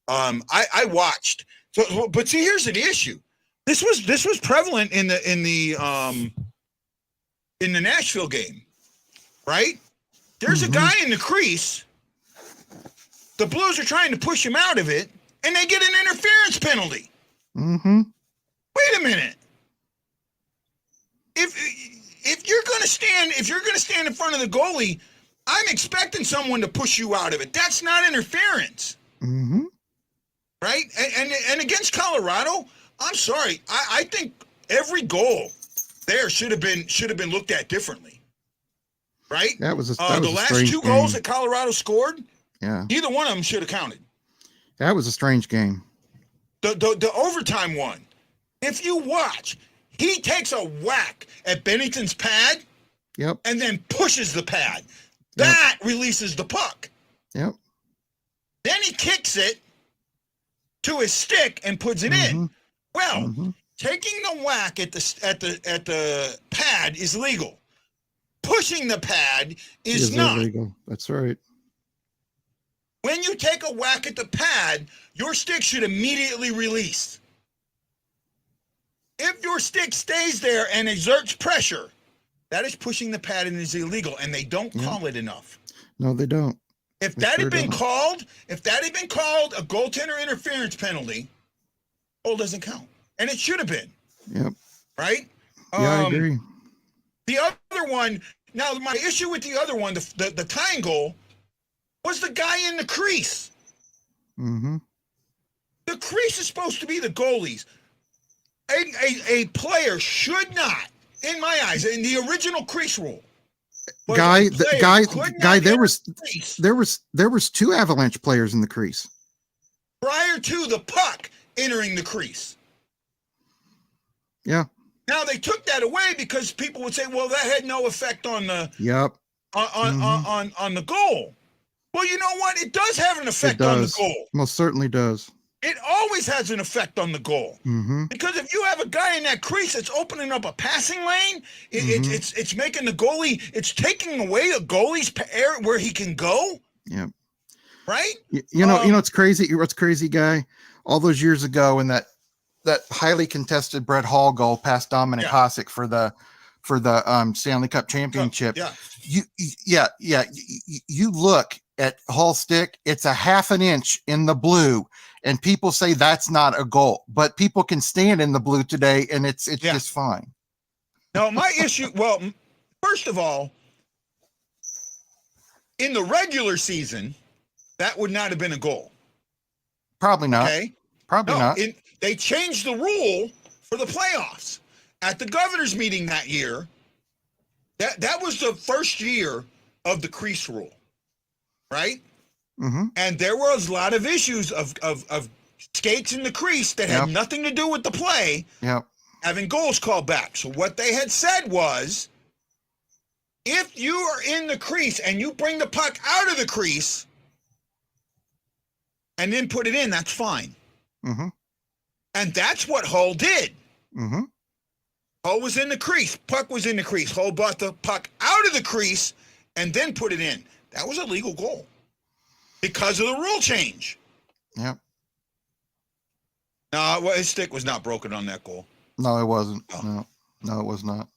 I watched. So, but see, here's the issue. This was prevalent in the Nashville game, right? There's a guy in the crease. The Blues are trying to push him out of it, and they get an interference penalty. Mm-hmm. Wait a minute. If you're gonna stand in front of the goalie, I'm expecting someone to push you out of it. That's not interference. Mm-hmm. Right? And against Colorado, I'm sorry. I think every goal there should have been looked at differently. Right? That was the last two goals that Colorado scored. Yeah. Either one of them should have counted. That was a strange game. The overtime one. If you watch, he takes a whack at Bennington's pad. Yep. And then pushes the pad. That releases the puck. Yep. Then he kicks it to his stick and puts it in. Well, taking the whack at the pad is legal. Pushing the pad is not illegal. That's right. When you take a whack at the pad, your stick should immediately release. If your stick stays there and exerts pressure, that is pushing the pad and is illegal, and they don't call it enough. No, they don't. If that had been called a goaltender interference penalty, goal doesn't count. And it should have been. Yep. Right? Yeah, I agree. The other one, now my issue with the other one, the tying goal, was the guy in the crease. Mm-hmm. The crease is supposed to be the goalies. A player should not, in my eyes, in the original crease rule. Guy, there was two Avalanche players in the crease prior to the puck entering the crease. Yeah. Now they took that away because people would say, "Well, that had no effect on the on the goal." Well, you know what? It does have an effect on the goal. Most certainly does. It always has an effect on the goal. Because if you have a guy in that crease that's opening up a passing lane, it's making the goalie, it's taking away a goalie's air where he can go. Yeah. Right? You know, it's crazy. What's crazy, Guy? All those years ago in that highly contested Brett Hall goal past Dominic Hasek for the Stanley Cup championship. You look at Hall's stick, it's a half an inch in the blue, and people say that's not a goal, but people can stand in the blue today, and it's just fine. No, my issue, well, first of all, in the regular season, that would not have been a goal. Probably not. Okay? Probably not. They changed the rule for the playoffs. at the governor's meeting that year, that was the first year of the crease rule, right? Mm-hmm. And there was a lot of issues of skates in the crease that had Yep. nothing to do with the play Yep. having goals called back. So what they had said was, if you are in the crease and you bring the puck out of the crease and then put it in, that's fine. Mm-hmm. And that's what Hull did. Mm-hmm. Hull was in the crease. Puck was in the crease. Hull brought the puck out of the crease and then put it in. That was a legal goal because of the rule change. Yep. No, well, his stick was not broken on that goal. No, it wasn't. Oh. No, it was not.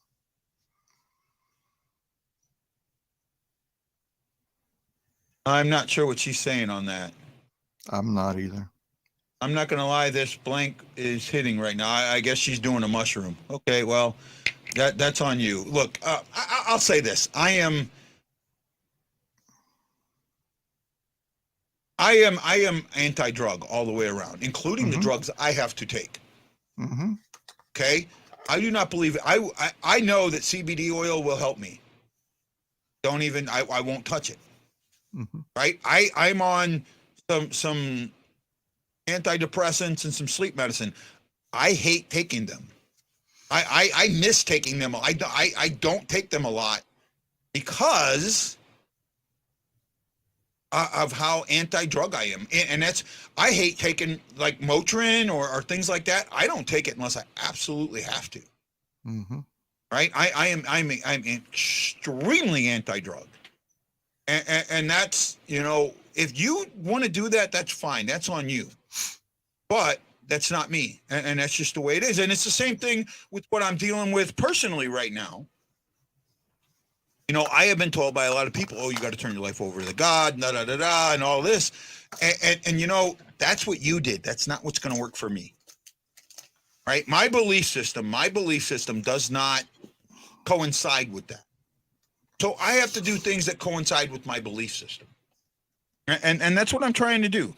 I'm not sure what she's saying on that. I'm not either. I'm not going to lie. This blank is hitting right now. I guess she's doing a mushroom. Okay, well, that's on you. Look, I'll say this. I am anti-drug all the way around, including the drugs I have to take. Mm-hmm. Okay, I do not believe it. I know that CBD oil will help me. I won't touch it. Mm-hmm. Right? I'm on some antidepressants and some sleep medicine. I hate taking them. I miss taking them. I don't take them a lot because of how anti-drug I am. And that's, I hate taking like Motrin or things like that. I don't take it unless I absolutely have to. Mm-hmm. Right? I'm extremely anti-drug. And that's, if you want to do that, that's fine. That's on you. But that's not me. And that's just the way it is. And it's the same thing with what I'm dealing with personally right now. I have been told by a lot of people, oh, you got to turn your life over to God, and all this. And that's what you did. That's not what's going to work for me. Right? My belief system does not coincide with that. So I have to do things that coincide with my belief system. And that's what I'm trying to do.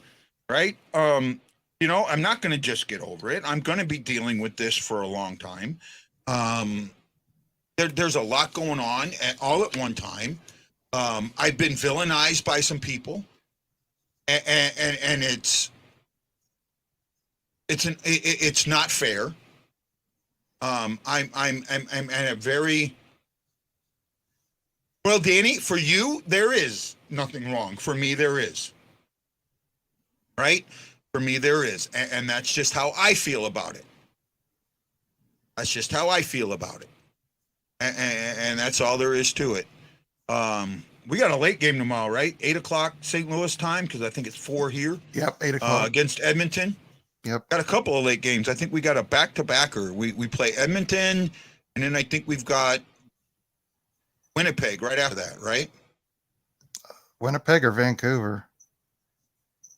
Right? I'm not going to just get over it. I'm going to be dealing with this for a long time. There's a lot going on all at one time. I've been villainized by some people, and it's not fair. I'm at a very well, Danny. For you, there is nothing wrong. For me, there is. Right? For me, there is, and that's just how I feel about it. That's just how I feel about it. And that's all there is to it. We got a late game tomorrow, right? 8:00 St. Louis time, because I think it's 4 here. Yep, 8:00 against Edmonton. Yep. Got a couple of late games. I think we got a back-to-backer. We play Edmonton, and then I think we've got Winnipeg right after that, right? Winnipeg or Vancouver?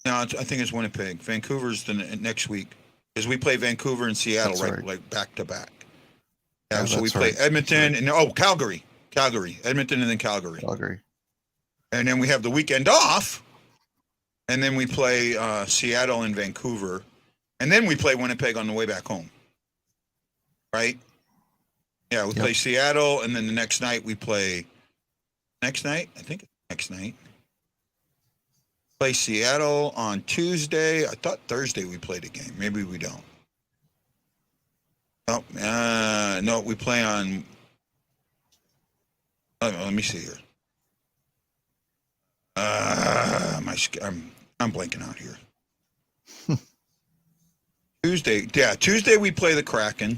No, I think it's Winnipeg. Vancouver's the next week, because we play Vancouver and Seattle That's right. like back-to-back. Yeah, Yeah, so we that's play right. Edmonton and Calgary, Edmonton, and then Calgary. And then we have the weekend off, and then we play Seattle and Vancouver, and then we play Winnipeg on the way back home. Right? Yeah, we play Seattle, and then the next night we play. Next night, I think it's next night. Play Seattle on Tuesday. I thought Thursday we played a game. Maybe we don't. Oh, no, we play on. Let me see here. I'm blanking out here. Tuesday we play the Kraken.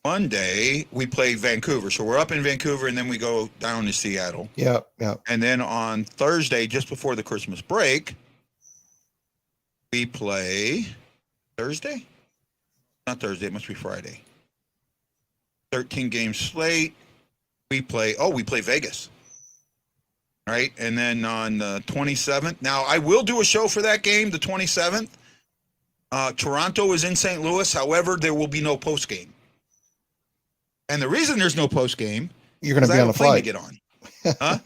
Monday we play Vancouver. So we're up in Vancouver, and then we go down to Seattle. Yep. And then on Thursday, just before the Christmas break, we play Thursday? Not Thursday, it must be Friday. 13 game slate. We play Vegas. Right? And then on the 27th. Now, I will do a show for that game, the 27th. Toronto is in St. Louis. However, there will be no post game. And the reason there's no post game, you're going to be on a flight to get on. Huh?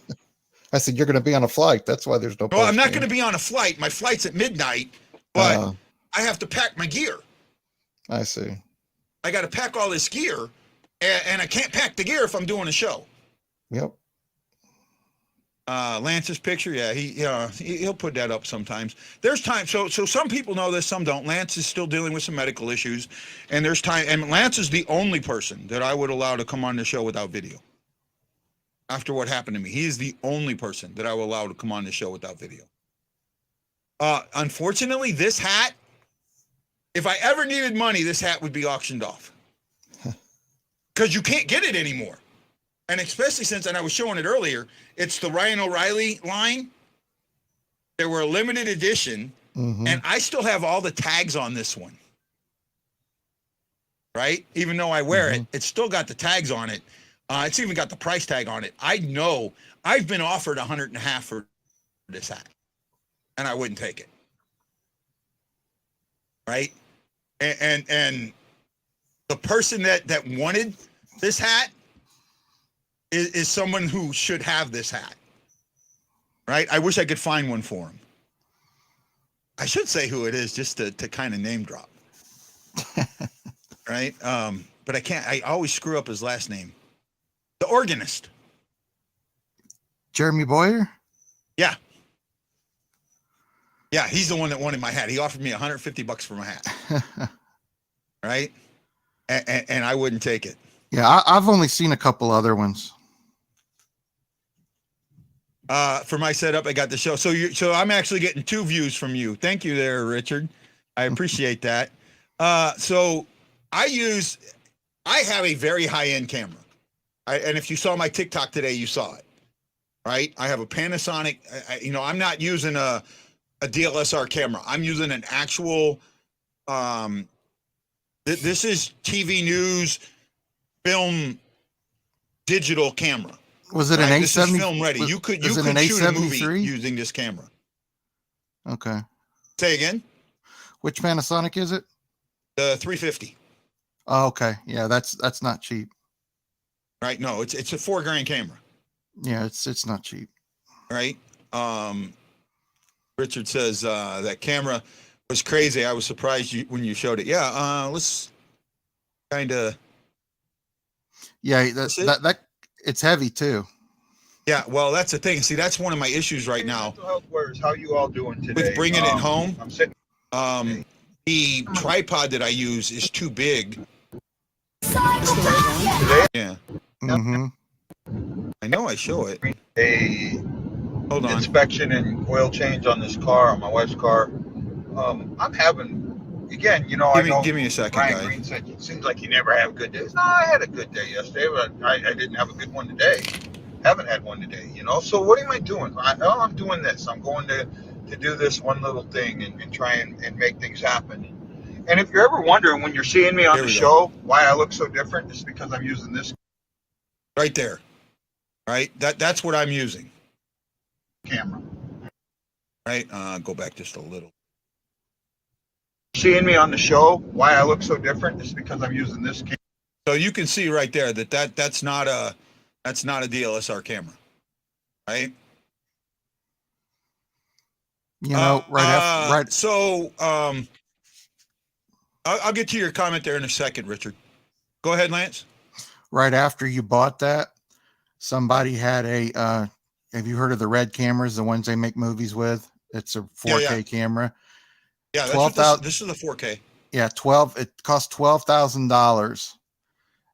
I said you're going to be on a flight. That's why there's no. No, I'm not going to be on a flight. My flight's at midnight, but I have to pack my gear. I see. I got to pack all this gear, and I can't pack the gear if I'm doing a show. Yep. Lance's picture, yeah, he'll put that up sometimes. There's time, so some people know this, some don't. Lance is still dealing with some medical issues, and there's time. And Lance is the only person that I would allow to come on the show without video. After what happened to me, he is the only person that I will allow to come on the show without video. Unfortunately, this hat, if I ever needed money, this hat would be auctioned off because you can't get it anymore. And especially since, and I was showing it earlier, it's the Ryan O'Reilly line. They were a limited edition, and I still have all the tags on this one. Right? Even though I wear it, it's still got the tags on it. It's even got the price tag on it. I know I've been offered $150 for this hat, and I wouldn't take it. Right? And the person that wanted this hat is someone who should have this hat, right? I wish I could find one for him. I should say who it is just to kind of name drop, right? But I can't. I always screw up his last name. The organist. Jeremy Boyer? Yeah. Yeah, he's the one that wanted my hat. He offered me $150 for my hat, right? And I wouldn't take it. Yeah, I've only seen a couple other ones. For my setup, I got the show. So I'm actually getting 2 views from you. Thank you there, Richard. I appreciate that. So I have a very high-end camera. And if you saw my TikTok today, you saw it, right? I have a Panasonic, I'm not using a DSLR camera. I'm using an actual, this is TV news, film, digital camera. Was it an right? A70? This is film ready. You could shoot a movie using this camera. Okay. Say again? Which Panasonic is it? The 350. Oh, okay. Yeah, that's not cheap. Right? No, it's a $4,000 camera. Yeah, it's not cheap. Right? Richard says that camera was crazy. I was surprised when you showed it. Yeah, let's kind of. Yeah, that it's heavy too. Yeah, well, that's the thing. See, that's one of my issues right now. Mental health warriors, how you all doing today? With bringing it home. I'm sitting. The tripod that I use is too big. Yeah. I know I show it. A Hold on. inspection and oil change on this car, on my wife's car. I'm having, again, Give me a second, Ryan guys. Green said it seems like you never have good days. No, I had a good day yesterday, but I didn't have a good one today. Haven't had one today, So what am I doing? I'm doing this. I'm going to do this one little thing and try and make things happen. And if you're ever wondering when you're seeing me on the show why I look so different, it's because I'm using this right there. Right? That's what I'm using. Camera. Right? Go back just a little. Seeing me on the show why I look so different is because I'm using this camera. So you can see right there that's not a DSLR camera. Right? Right. So I'll get to your comment there in a second, Richard. Go ahead, Lance. Right after you bought that, somebody had a have you heard of the red cameras, the ones they make movies with? It's a 4K camera. Yeah, that's this is a 4K. Yeah, it cost $12,000,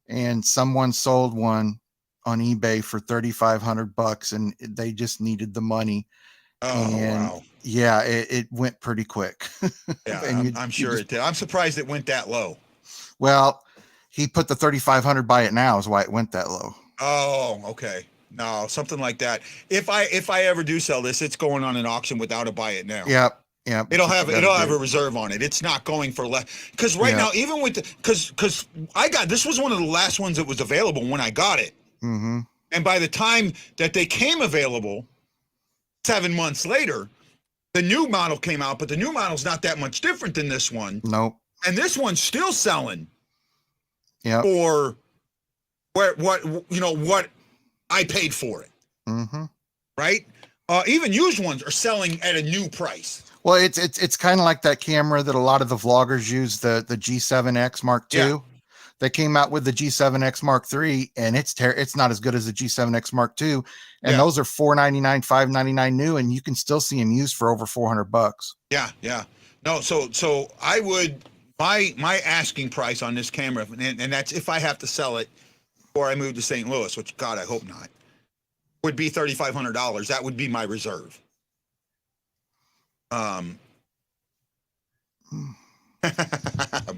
and someone sold one on eBay for $3,500, and they just needed the money. Oh, and wow. Yeah, it went pretty quick. Yeah, I'm sure it did. I'm surprised it went that low. Well, he put the $3,500 by it now is why it went that low. Oh, okay. No, something like that. If I ever do sell this, it's going on an auction without a buy it now. Yep. It'll have a reserve on it. It's not going for less. Because now, even with because I got this was one of the last ones that was available when I got it. Mm-hmm. And by the time that they came available, 7 months later, the new model came out. But the new model's not that much different than this one. Nope. And this one's still selling. Yeah. For what I paid for it. Mm-hmm. Right? Even used ones are selling at a new price. Well, it's kind of like that camera that a lot of the vloggers use, the G7X Mark II. Yeah. they came out with the G7X Mark III, and it's not as good as the G7X Mark II. And those are $499, $599 new, and you can still see them used for over $400. Yeah, yeah. No, so I would my asking price on this camera, and that's if I have to sell it before I move to St. Louis, which God, I hope not, would be $3,500. That would be my reserve.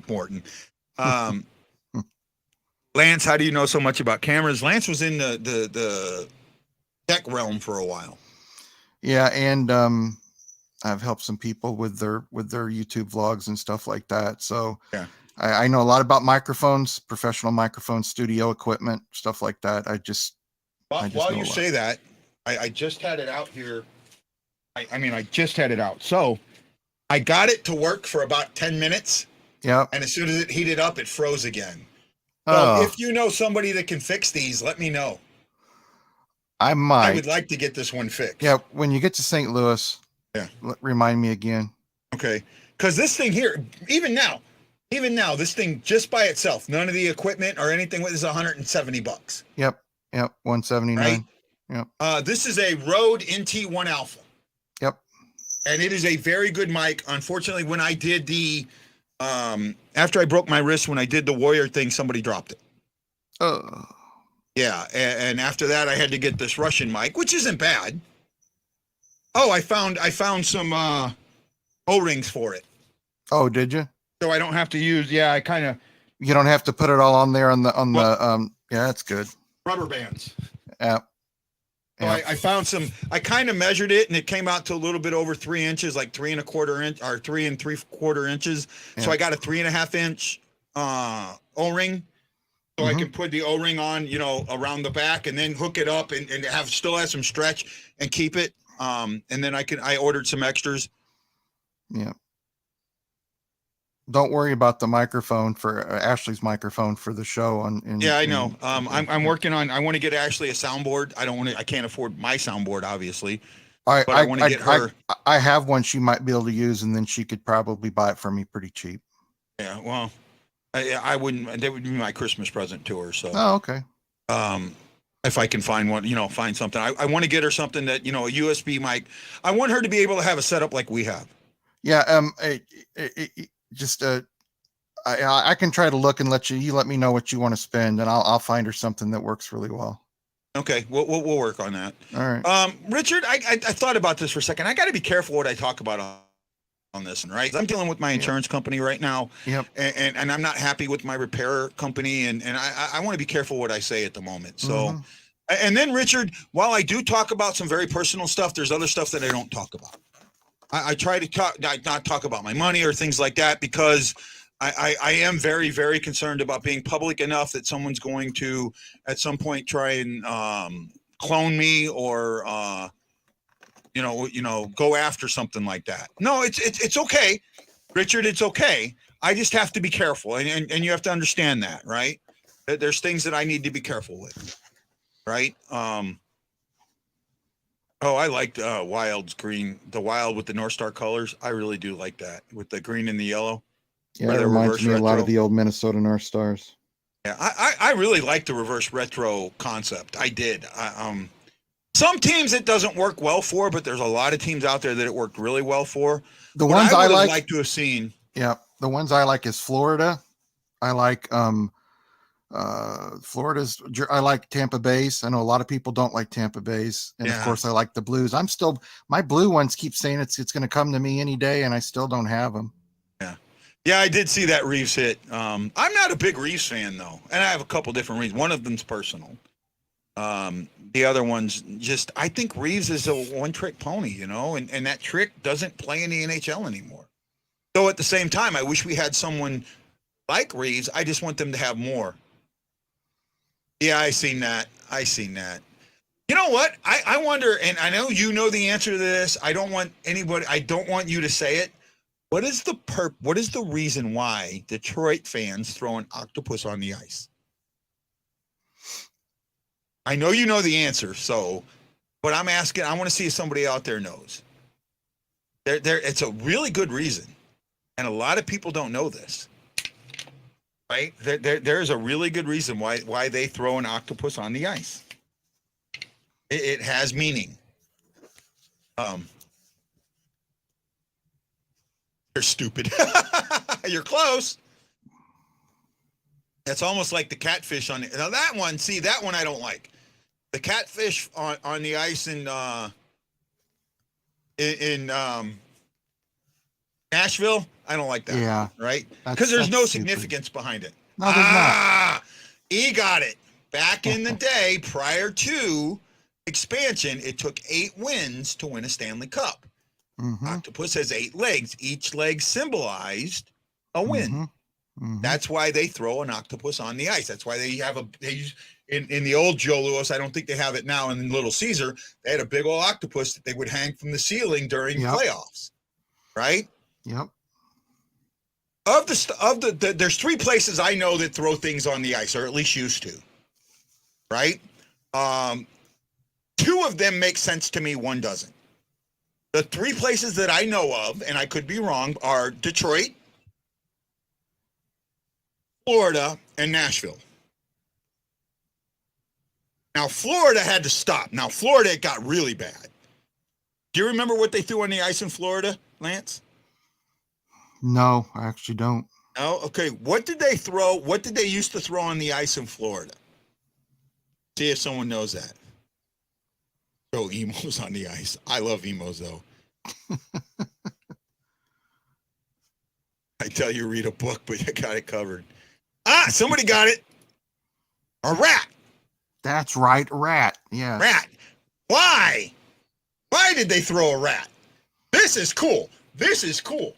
Morton. Lance, how do you know so much about cameras? Lance was in the tech realm for a while. Yeah, and I've helped some people with their YouTube vlogs and stuff like that. So yeah, I know a lot about microphones, professional microphones, studio equipment, stuff like that. While you say that, I just had it out here. I just had it out. So I got it to work for about 10 minutes. Yeah. And as soon as it heated up, it froze again. So if you know somebody that can fix these, let me know. I might. I would like to get this one fixed. Yeah, when you get to St. Louis, remind me again. Okay. Because this thing here, even now, this thing just by itself, none of the equipment or anything, is $170. Yep. 179. Right? Yep. This is a Rode NT1 Alpha. Yep. And it is a very good mic. Unfortunately, when I did the after I broke my wrist, when I did the Warrior thing, somebody dropped it. Oh. Yeah, and after that, I had to get this Russian mic, which isn't bad. Oh, I found some O-rings for it. Oh, did you? So I don't have to use. Yeah, I kind of. You don't have to put it all on there on the. Yeah, that's good. Rubber bands. Yeah. So I found some. I kind of measured it, and it came out to a little bit over 3 inches, like 3 1/4 inch or 3 3/4 inches. Yeah. So I got a 3.5 inch O-ring. So I can put the O-ring on, around the back, and then hook it up and still have some stretch and keep it. And then I ordered some extras. Yeah. Don't worry about the microphone for Ashley's microphone for the show. I know. I'm working on. I want to get Ashley a soundboard. I can't afford my soundboard, obviously. But I want to get her. I have one she might be able to use, and then she could probably buy it from me pretty cheap. Yeah. Well, I wouldn't. That would be my Christmas present to her. So. Oh, okay. If I can find one, find something. I want to get her something that, a USB mic. I want her to be able to have a setup like we have. Yeah. I can try to look and you let me know what you want to spend, and I'll find her something that works really well. Okay. We'll work on that. All right. Richard, I thought about this for a second. I got to be careful what I talk about on this one, right? I'm dealing with my insurance company right now. Yep. And I'm not happy with my repair company, and I want to be careful what I say at the moment. So, and then Richard, while I do talk about some very personal stuff, there's other stuff that I don't talk about. I try to not talk about my money or things like that, because I am very, very concerned about being public enough that someone's going to at some point try and clone me or go after something like that. No, it's okay, Richard. It's okay. I just have to be careful, and you have to understand that, right? There's things that I need to be careful with, right? Oh, I liked Wild's green, the Wild with the North Star colors. I really do like that with the green and the yellow. Yeah, it reminds me a lot of the old Minnesota North Stars. Yeah, I really like the reverse retro concept. I did. Some teams it doesn't work well for, but there's a lot of teams out there that it worked really well for. The ones I like to have seen. Yeah, the ones I like is Florida. I like Florida's. I like Tampa Bay's. I know a lot of people don't like Tampa Bay's, and of course I like the Blues. My blue ones keep saying it's going to come to me any day, and I still don't have them. Yeah, I did see that Reeves hit. I'm not a big Reeves fan though, and I have a couple different reasons. One of them's personal. The other one's just I think Reeves is a one-trick pony, and that trick doesn't play in the NHL anymore. So at the same time, I wish we had someone like Reeves. I just want them to have more. Yeah, I seen that. You know what? I wonder, and I know you know the answer to this. I don't want you to say it. What is the reason why Detroit fans throw an octopus on the ice? I know you know the answer, but I'm asking, I want to see if somebody out there knows. It's a really good reason. And a lot of people don't know this. right? There's a really good reason why they throw an octopus on the ice. It has meaning. You're stupid. You're close. It's almost like the catfish on now that one. See, that one I don't like. The catfish on the ice in Nashville, I don't like that. Yeah, right? Because there's no stupid. significance behind it. No, there's not. He got it. Back in the day, prior to expansion, it took 8 wins to win a Stanley Cup. Mm-hmm. Octopus has 8 legs. Each leg symbolized a win. Mm-hmm. Mm-hmm. That's why they throw an octopus on the ice. That's why they use in the old Joe Louis. I don't think they have it now. In Little Caesar, they had a big old octopus that they would hang from the ceiling during playoffs. Right? Yep. There's 3 places I know that throw things on the ice, or at least used to. Right? 2 of them make sense to me. 1 doesn't. The 3 places that I know of, and I could be wrong, are Detroit, Florida, and Nashville. Now, Florida had to stop. Now, Florida, it got really bad. Do you remember what they threw on the ice in Florida, Lance? No, I actually don't. No? Okay. What did they throw? What did they used to throw on the ice in Florida? See if someone knows that. Throw emos on the ice. I love emos, though. I tell you, read a book, but you got it covered. Somebody got it. A rat. That's right, rat. Yeah. Rat. Why? Why did they throw a rat? This is cool. This is cool.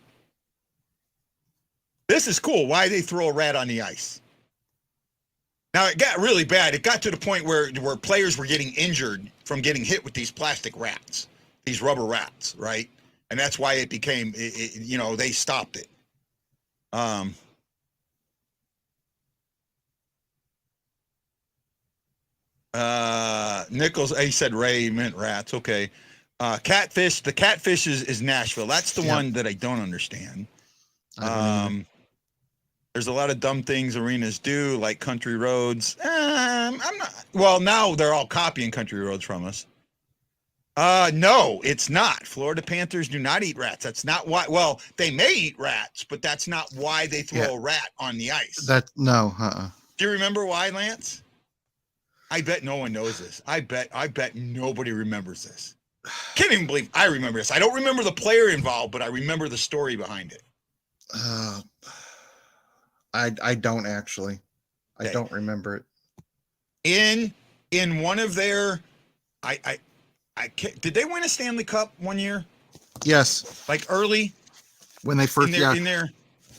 This is cool. Why they throw a rat on the ice? Now, it got really bad. It got to the point where players were getting injured from getting hit with these plastic rats, these rubber rats, right? And that's why it became, they stopped it. Nichols, he said Ray meant rats. Okay. Catfish. The catfish is Nashville. That's the one that I don't understand. There's a lot of dumb things arenas do, like country roads. I'm not. Well, now they're all copying country roads from us. No, it's not. Florida Panthers do not eat rats. That's not why. Well, they may eat rats, but that's not why they throw a rat on the ice. No. Do you remember why, Lance? I bet no one knows this. I bet nobody remembers this. Can't even believe I remember this. I don't remember the player involved, but I remember the story behind it. I don't actually. I don't remember it. In one of their, I can't, did they win a Stanley Cup one year? Yes. Like early when they first in there.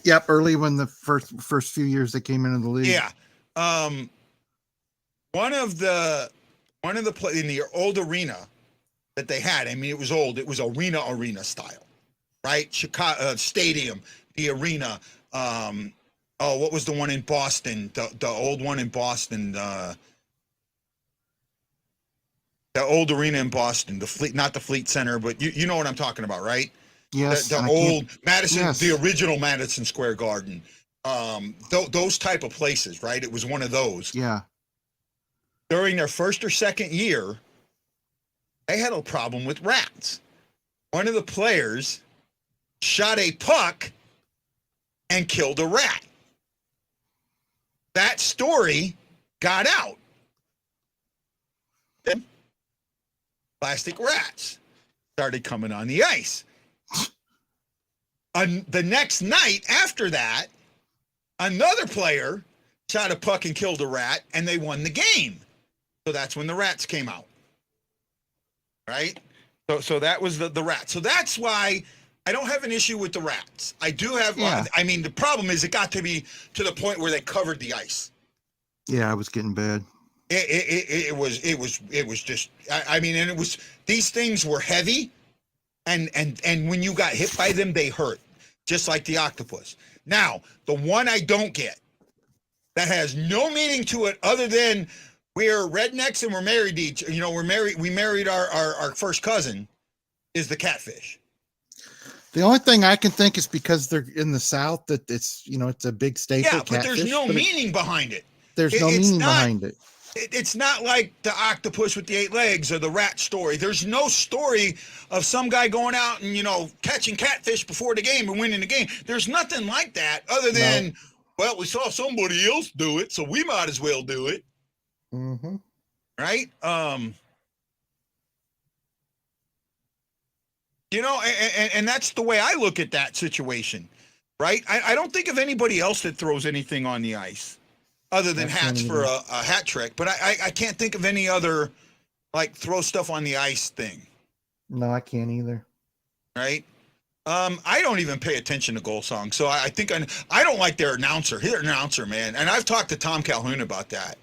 Yep, early when the first few years they came into the league. Yeah. One of the play in the old arena that they had. I mean, it was old. It was arena style, right? Chicago stadium, the arena. What was the one in Boston? The old one in Boston. The old arena in Boston. The Fleet, not the Fleet Center, but you know what I'm talking about, right? Yes. The old Madison, the original Madison Square Garden. Those type of places, right? It was one of those. Yeah. During their first or second year, they had a problem with rats. One of the players shot a puck and killed a rat. That story got out. Then plastic rats started coming on the ice. The next night after that, another player shot a puck and killed a rat, and they won the game. So that's when the rats came out. Right? So that was the rat. So that's why I don't have an issue with the rats. I do have, I mean, the problem is it got to be to the point where they covered the ice. Yeah, it was getting bad. It was just, I mean, and it was, these things were heavy, and when you got hit by them, they hurt, just like the octopus. Now, the one I don't get, that has no meaning to it other than we're rednecks and we're married to each, we married our first cousin, is the catfish. The only thing I can think is because they're in the South that it's it's a big staple. Yeah, but there's catfish, no but meaning behind it. there's no It's meaning not. behind it. It's not like the octopus with the 8 legs or the rat story. There's no story of some guy going out and catching catfish before the game and winning the game. There's nothing like that other than, well, we saw somebody else do it, so we might as well do it. Mm-hmm. Right? And that's the way I look at that situation, right? I don't think of anybody else that throws anything on the ice other than hats for a hat trick, but I can't think of any other, like, throw stuff on the ice thing. No, I can't either. Right? I don't even pay attention to goal songs, so I think I don't like their announcer. Their announcer, man, and I've talked to Tom Calhoun about that.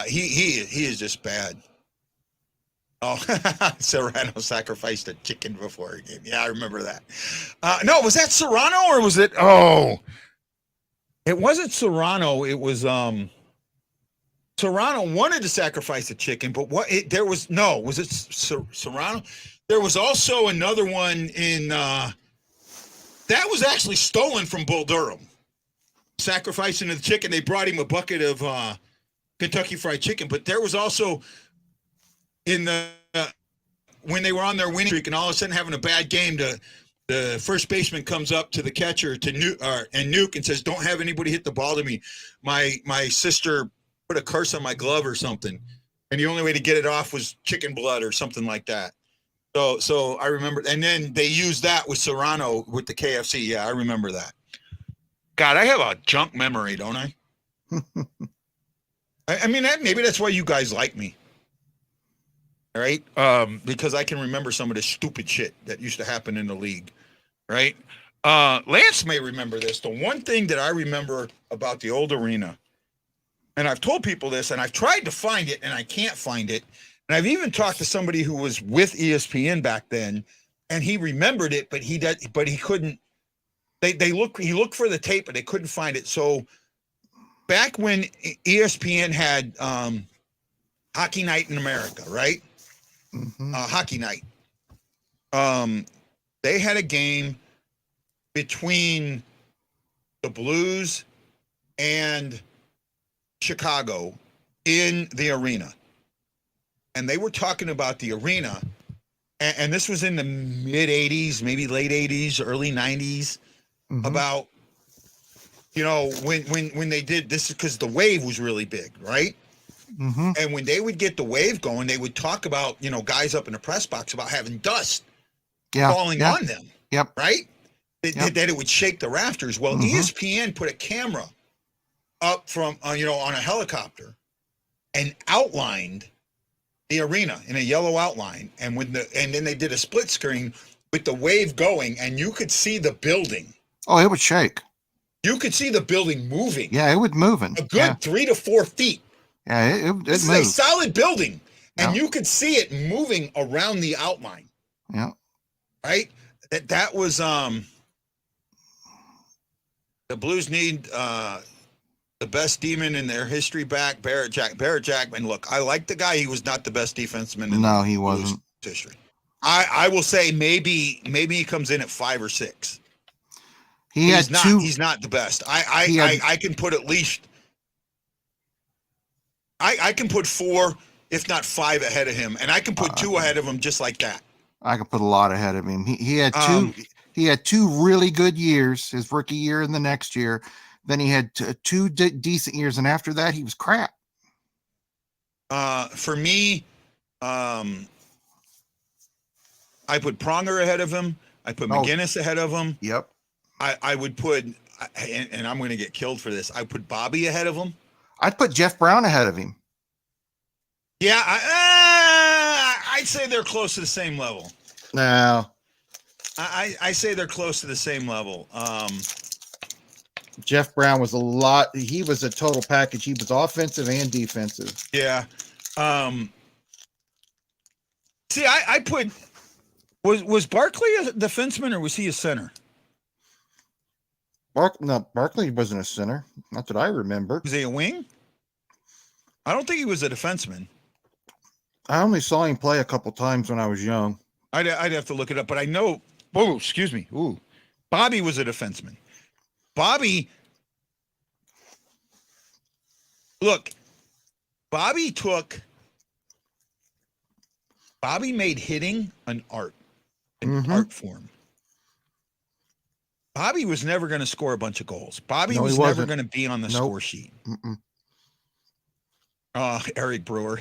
He is just bad. Oh, Serrano sacrificed a chicken before a game. Yeah, I remember that. No, was that Serrano or was it? Oh, it wasn't Serrano. It was Serrano wanted to sacrifice a chicken, but was it Serrano? There was also another one in that was actually stolen from Bull Durham. Sacrificing the chicken, they brought him a bucket of Kentucky Fried Chicken, but there was also in the when they were on their winning streak and all of a sudden having a bad game, the first baseman comes up to the catcher to Nuke and says, "Don't have anybody hit the ball to me. My sister put a curse on my glove or something, and the only way to get it off was chicken blood or something like that." So I remember, and then they used that with Serrano with the KFC. Yeah, I remember that. God, I have a junk memory, don't I? I mean, maybe that's why you guys like me. All right? Because I can remember some of the stupid shit that used to happen in the league. Right? Lance may remember this. The one thing that I remember about the old arena, and I've told people this, and I've tried to find it, and I can't find it. And I've even talked to somebody who was with ESPN back then, and he remembered it, but he couldn't. He looked for the tape, but they couldn't find it. So back when ESPN had Hockey Night in America, right? Mm-hmm. Hockey Night. They had a game between the Blues and Chicago in the arena. And they were talking about the arena, and this was in the mid 80s, maybe late 80s, early 90s, about, when they did this, because the wave was really big, right? Mm-hmm. And when they would get the wave going, they would talk about, guys up in the press box about having dust falling on them, right? That it would shake the rafters. Well, ESPN put a camera up from, on a helicopter and outlined the arena in a yellow outline, and then they did a split screen with the wave going, and you could see the building. Oh, it would shake. You could see the building moving. Yeah, it was moving. A good 3 to 4 feet. Yeah, it This moved. is a solid building, and you could see it moving around the outline. Yeah. Right. That was the Blues need the best demon in their history back, Barrett Jackman. Look, I like the guy. He was not the best defenseman in he wasn't. Blues history. I will say maybe he comes in at 5 or 6. He's not the best. I can put at least I can put 4, if not 5 ahead of him, and I can put 2 ahead of him just like that. I could put a lot ahead of him. He had two. He had 2 really good years, his rookie year and the next year. Then he had 2 decent years, and after that, he was crap. For me, I put Pronger ahead of him. I put McGinnis ahead of him. Yep. I would put, and I'm going to get killed for this, I put Bobby ahead of him. I'd put Jeff Brown ahead of him. Yeah, I'd say they're close to the same level. No. I say they're close to the same level. Jeff Brown was he was a total package. He was offensive and defensive. Yeah. See, I put, was Barkley a defenseman or was he a center? Barkley wasn't a center. Not that I remember. Was he a wing? I don't think he was a defenseman. I only saw him play a couple times when I was young. I'd have to look it up, but I know Oh, excuse me. Ooh, Bobby was a defenseman. Bobby, look, Bobby made hitting an art, art form. Bobby was never going to score a bunch of goals. Bobby was never going to be on the score sheet. Eric Brewer.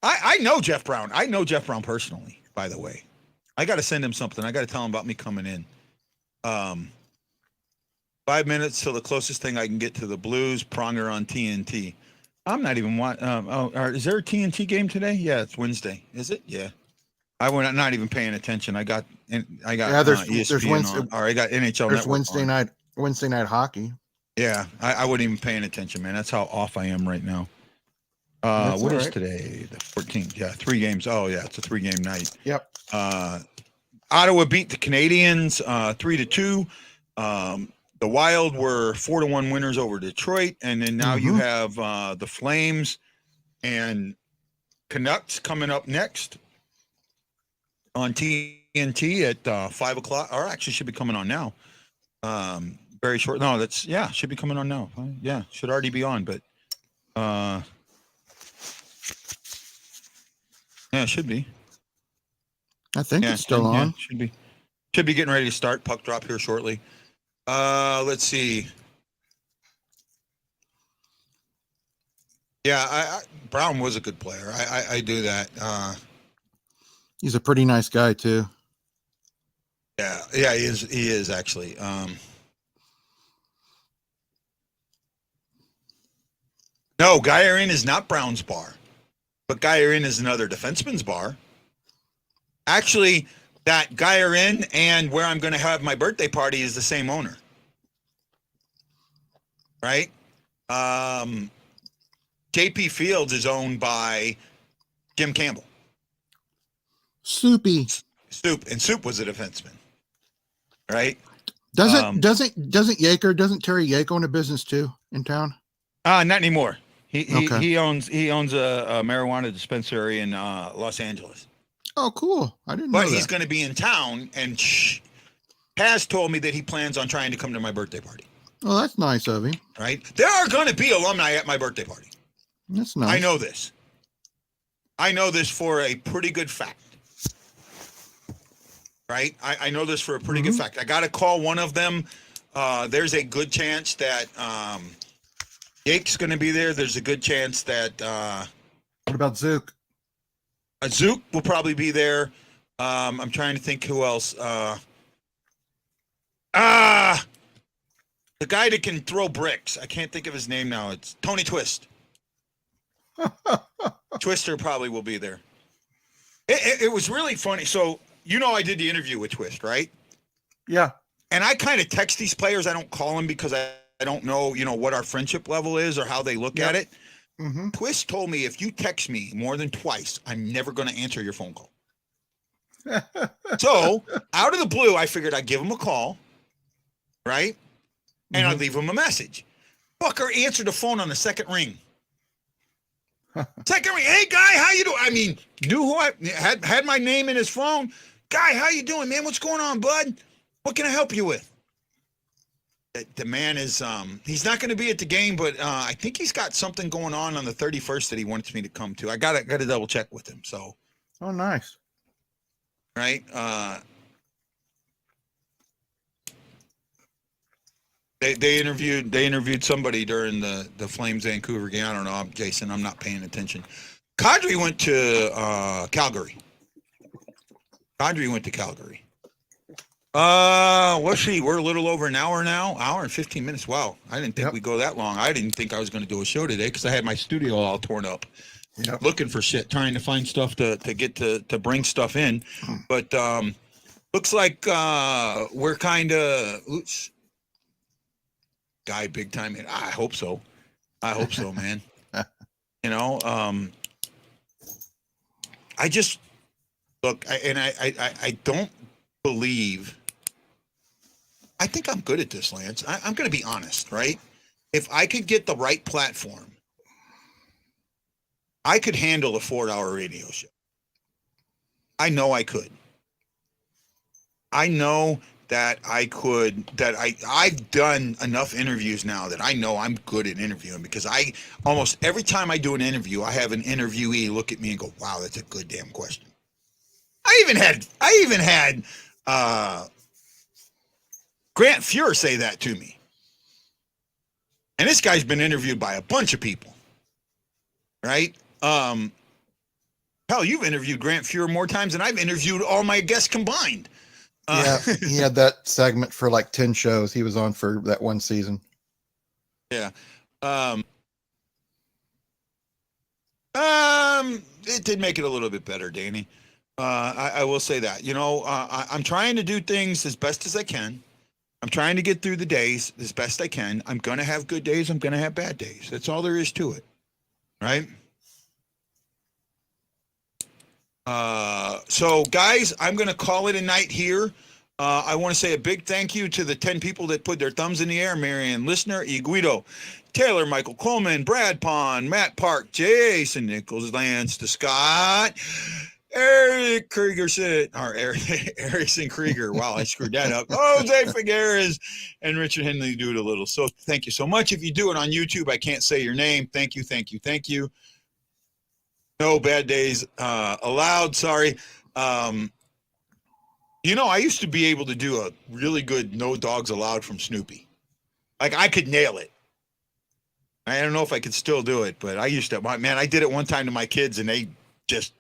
I know Jeff Brown. I know Jeff Brown personally, by the way. I got to send him something. I got to tell him about me coming in. 5 minutes till the closest thing I can get to the Blues. Pronger on TNT. I'm not even is there a TNT game today? Yeah, it's Wednesday. Is it? Yeah. I was not even paying attention. I got there's Wednesday, on, or I got NHL. There's Wednesday night hockey. Yeah, I wasn't even paying attention, man. That's how off I am right now. What is today? The 14th. Yeah, 3 games. Oh yeah, it's a 3-game night. Yep. Ottawa beat the Canadians 3-2. The Wild were 4-1 winners over Detroit, and then now you have the Flames and Canucks coming up next on TNT at 5 o'clock, or actually should be coming on now. Very short. No, should be coming on now. Yeah, should already be on, but yeah, it should be. I think it's still on. Yeah, should be getting ready to start. Puck drop here shortly. Let's see. Yeah, Brown was a good player. I do that. He's a pretty nice guy too. Yeah, he is actually. No, Guyer Inn is not Brown's bar, but Guyer Inn is another defenseman's bar. Actually, that Guyer Inn and where I'm going to have my birthday party is the same owner. Right? JP Fields is owned by Jim Campbell. Soupy. Soup was a defenseman. Right? Doesn't Terry Yaker own a business too in town? Not anymore. He owns a marijuana dispensary in Los Angeles. Oh, cool! I didn't know that. But he's going to be in town, and has told me that he plans on trying to come to my birthday party. Oh, that's nice of him. Right? There are going to be alumni at my birthday party. That's nice. I know this. I know this for a pretty good fact. Right? I know this for a pretty good fact. I got to call one of them. There's a good chance that Yake's going to be there. There's a good chance that what about Zook? Zook will probably be there. I'm trying to think who else. The guy that can throw bricks. I can't think of his name now. It's Tony Twist. Twister probably will be there. It was really funny. So, I did the interview with Twist, right? Yeah. And I kind of text these players. I don't call them because I don't know, what our friendship level is or how they look at it. Mm-hmm. Twist told me, if you text me more than twice, I'm never going to answer your phone call. So, out of the blue, I figured I'd give him a call, right? And I'd leave him a message. Fucker answered the phone on the second ring. Second ring. Hey, guy, how you doing? I mean, knew who I had my name in his phone. Guy, how you doing, man? What's going on, bud? What can I help you with? The man is, he's not going to be at the game, but I think he's got something going on the 31st that he wants me to come to. I got to double check with him. So. Oh, nice. Right. They interviewed somebody during the Flames Vancouver game. I don't know, Jason. I'm not paying attention. Kadri went to Calgary. Let's see. We're a little over an hour now. Hour and 15 minutes. Wow. I didn't think we'd go that long. I didn't think I was going to do a show today because I had my studio all torn up. Yep. Looking for shit, trying to find stuff to get to bring stuff in. But looks like we're kind of guy big time. I hope so. Man. I just look, I don't believe. I think I'm good at this, Lance. I'm going to be honest, right? If I could get the right platform, I could handle a 4-hour radio show. I know I could. I know that I've done enough interviews now that I know I'm good at interviewing, because I almost every time I do an interview, I have an interviewee look at me and go, "Wow, that's a good damn question." I even had Grant Fuhr say that to me. And this guy's been interviewed by a bunch of people, right? Hell, you've interviewed Grant Fuhr more times than I've interviewed all my guests combined. Yeah, he had that segment for like 10 shows he was on for that one season. Yeah. It did make it a little bit better, Danny. I will say that. You know, I'm trying to do things as best as I can. I'm trying to get through the days as best I can. I'm going to have good days. I'm going to have bad days. That's all there is to it. Right? So, guys, I'm going to call it a night here. I want to say a big thank you to the 10 people that put their thumbs in the air. Marianne Listener, E. Guido, Taylor, Michael Coleman, Brad Pond, Matt Park, Jason Nichols, Lance, to Scott, Eric Krieger, Erickson Krieger. Wow, I screwed that up. Jose Figueres and Richard Henley do it a little. So thank you so much. If you do it on YouTube, I can't say your name. Thank you, thank you, thank you. No bad days allowed. Sorry. You know, I used to be able to do a really good no dogs allowed from Snoopy. Like, I could nail it. I don't know if I could still do it, but I used to. Man, I did it one time to my kids, and they just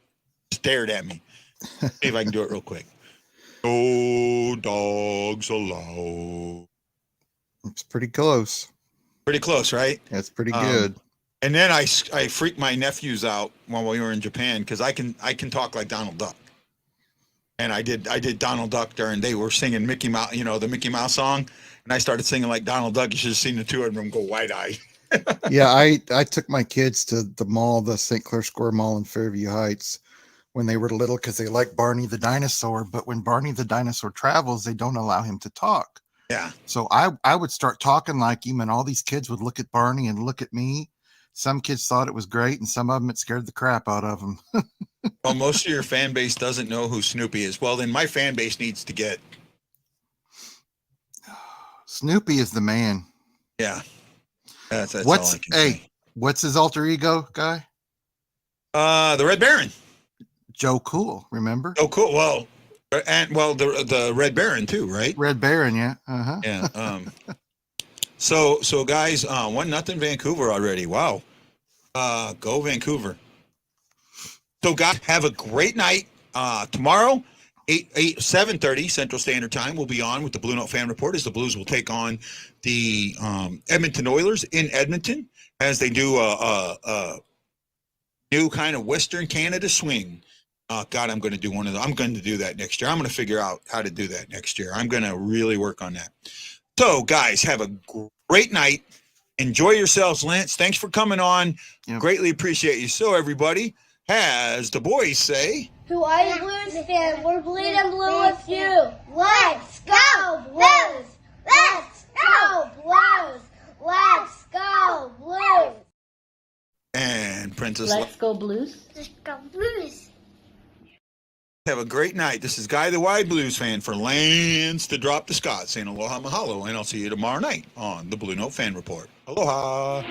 stared at me. See if I can do it real quick. No dogs allowed. It's pretty close. Pretty close, right? That's pretty good. And then I freaked my nephews out when we were in Japan, because I can talk like Donald Duck. And I did Donald Duck during, they were singing Mickey Mouse, you know, the Mickey Mouse song. And I started singing like Donald Duck. You should have seen the two of them go wide-eyed. Yeah, I took my kids to the mall, the St. Clair Square Mall in Fairview Heights, when they were little, because they like Barney the dinosaur. But when Barney the dinosaur travels, they don't allow him to talk. Yeah. So I would start talking like him, and all these kids would look at Barney and look at me. Some kids thought it was great, and some of them, it scared the crap out of them. Well, most of your fan base doesn't know who Snoopy is. Well, then my fan base needs to get. Snoopy is the man. Yeah. That's all I can say. What's his alter ego, guy? The Red Baron. Joe Cool, remember? Oh, cool. Well, the Red Baron too, right? Red Baron, yeah. Uh-huh. Yeah. So guys, 1-0 Vancouver already. Wow. Go Vancouver. So guys, have a great night. Tomorrow, 7:30 Central Standard Time, we'll be on with the Blue Note Fan Report, as the Blues will take on the Edmonton Oilers in Edmonton, as they do a new kind of Western Canada swing. God, I'm going to do one of those. I'm going to do that next year. I'm going to figure out how to do that next year. I'm going to really work on that. So, guys, have a great night. Enjoy yourselves, Lance. Thanks for coming on. Yep. Greatly appreciate you. So, everybody, as the boys say, who are you Blues fan? We're bleeding blue with you. Let's go Blues! Let's go Blues! Let's go Blues! And Princess. Let's go Blues. Let's go Blues! Have a great night. This is Guy the Wide Blues fan for Lance to drop the Scott, saying aloha mahalo, and I'll see you tomorrow night on the Blue Note Fan Report. Aloha.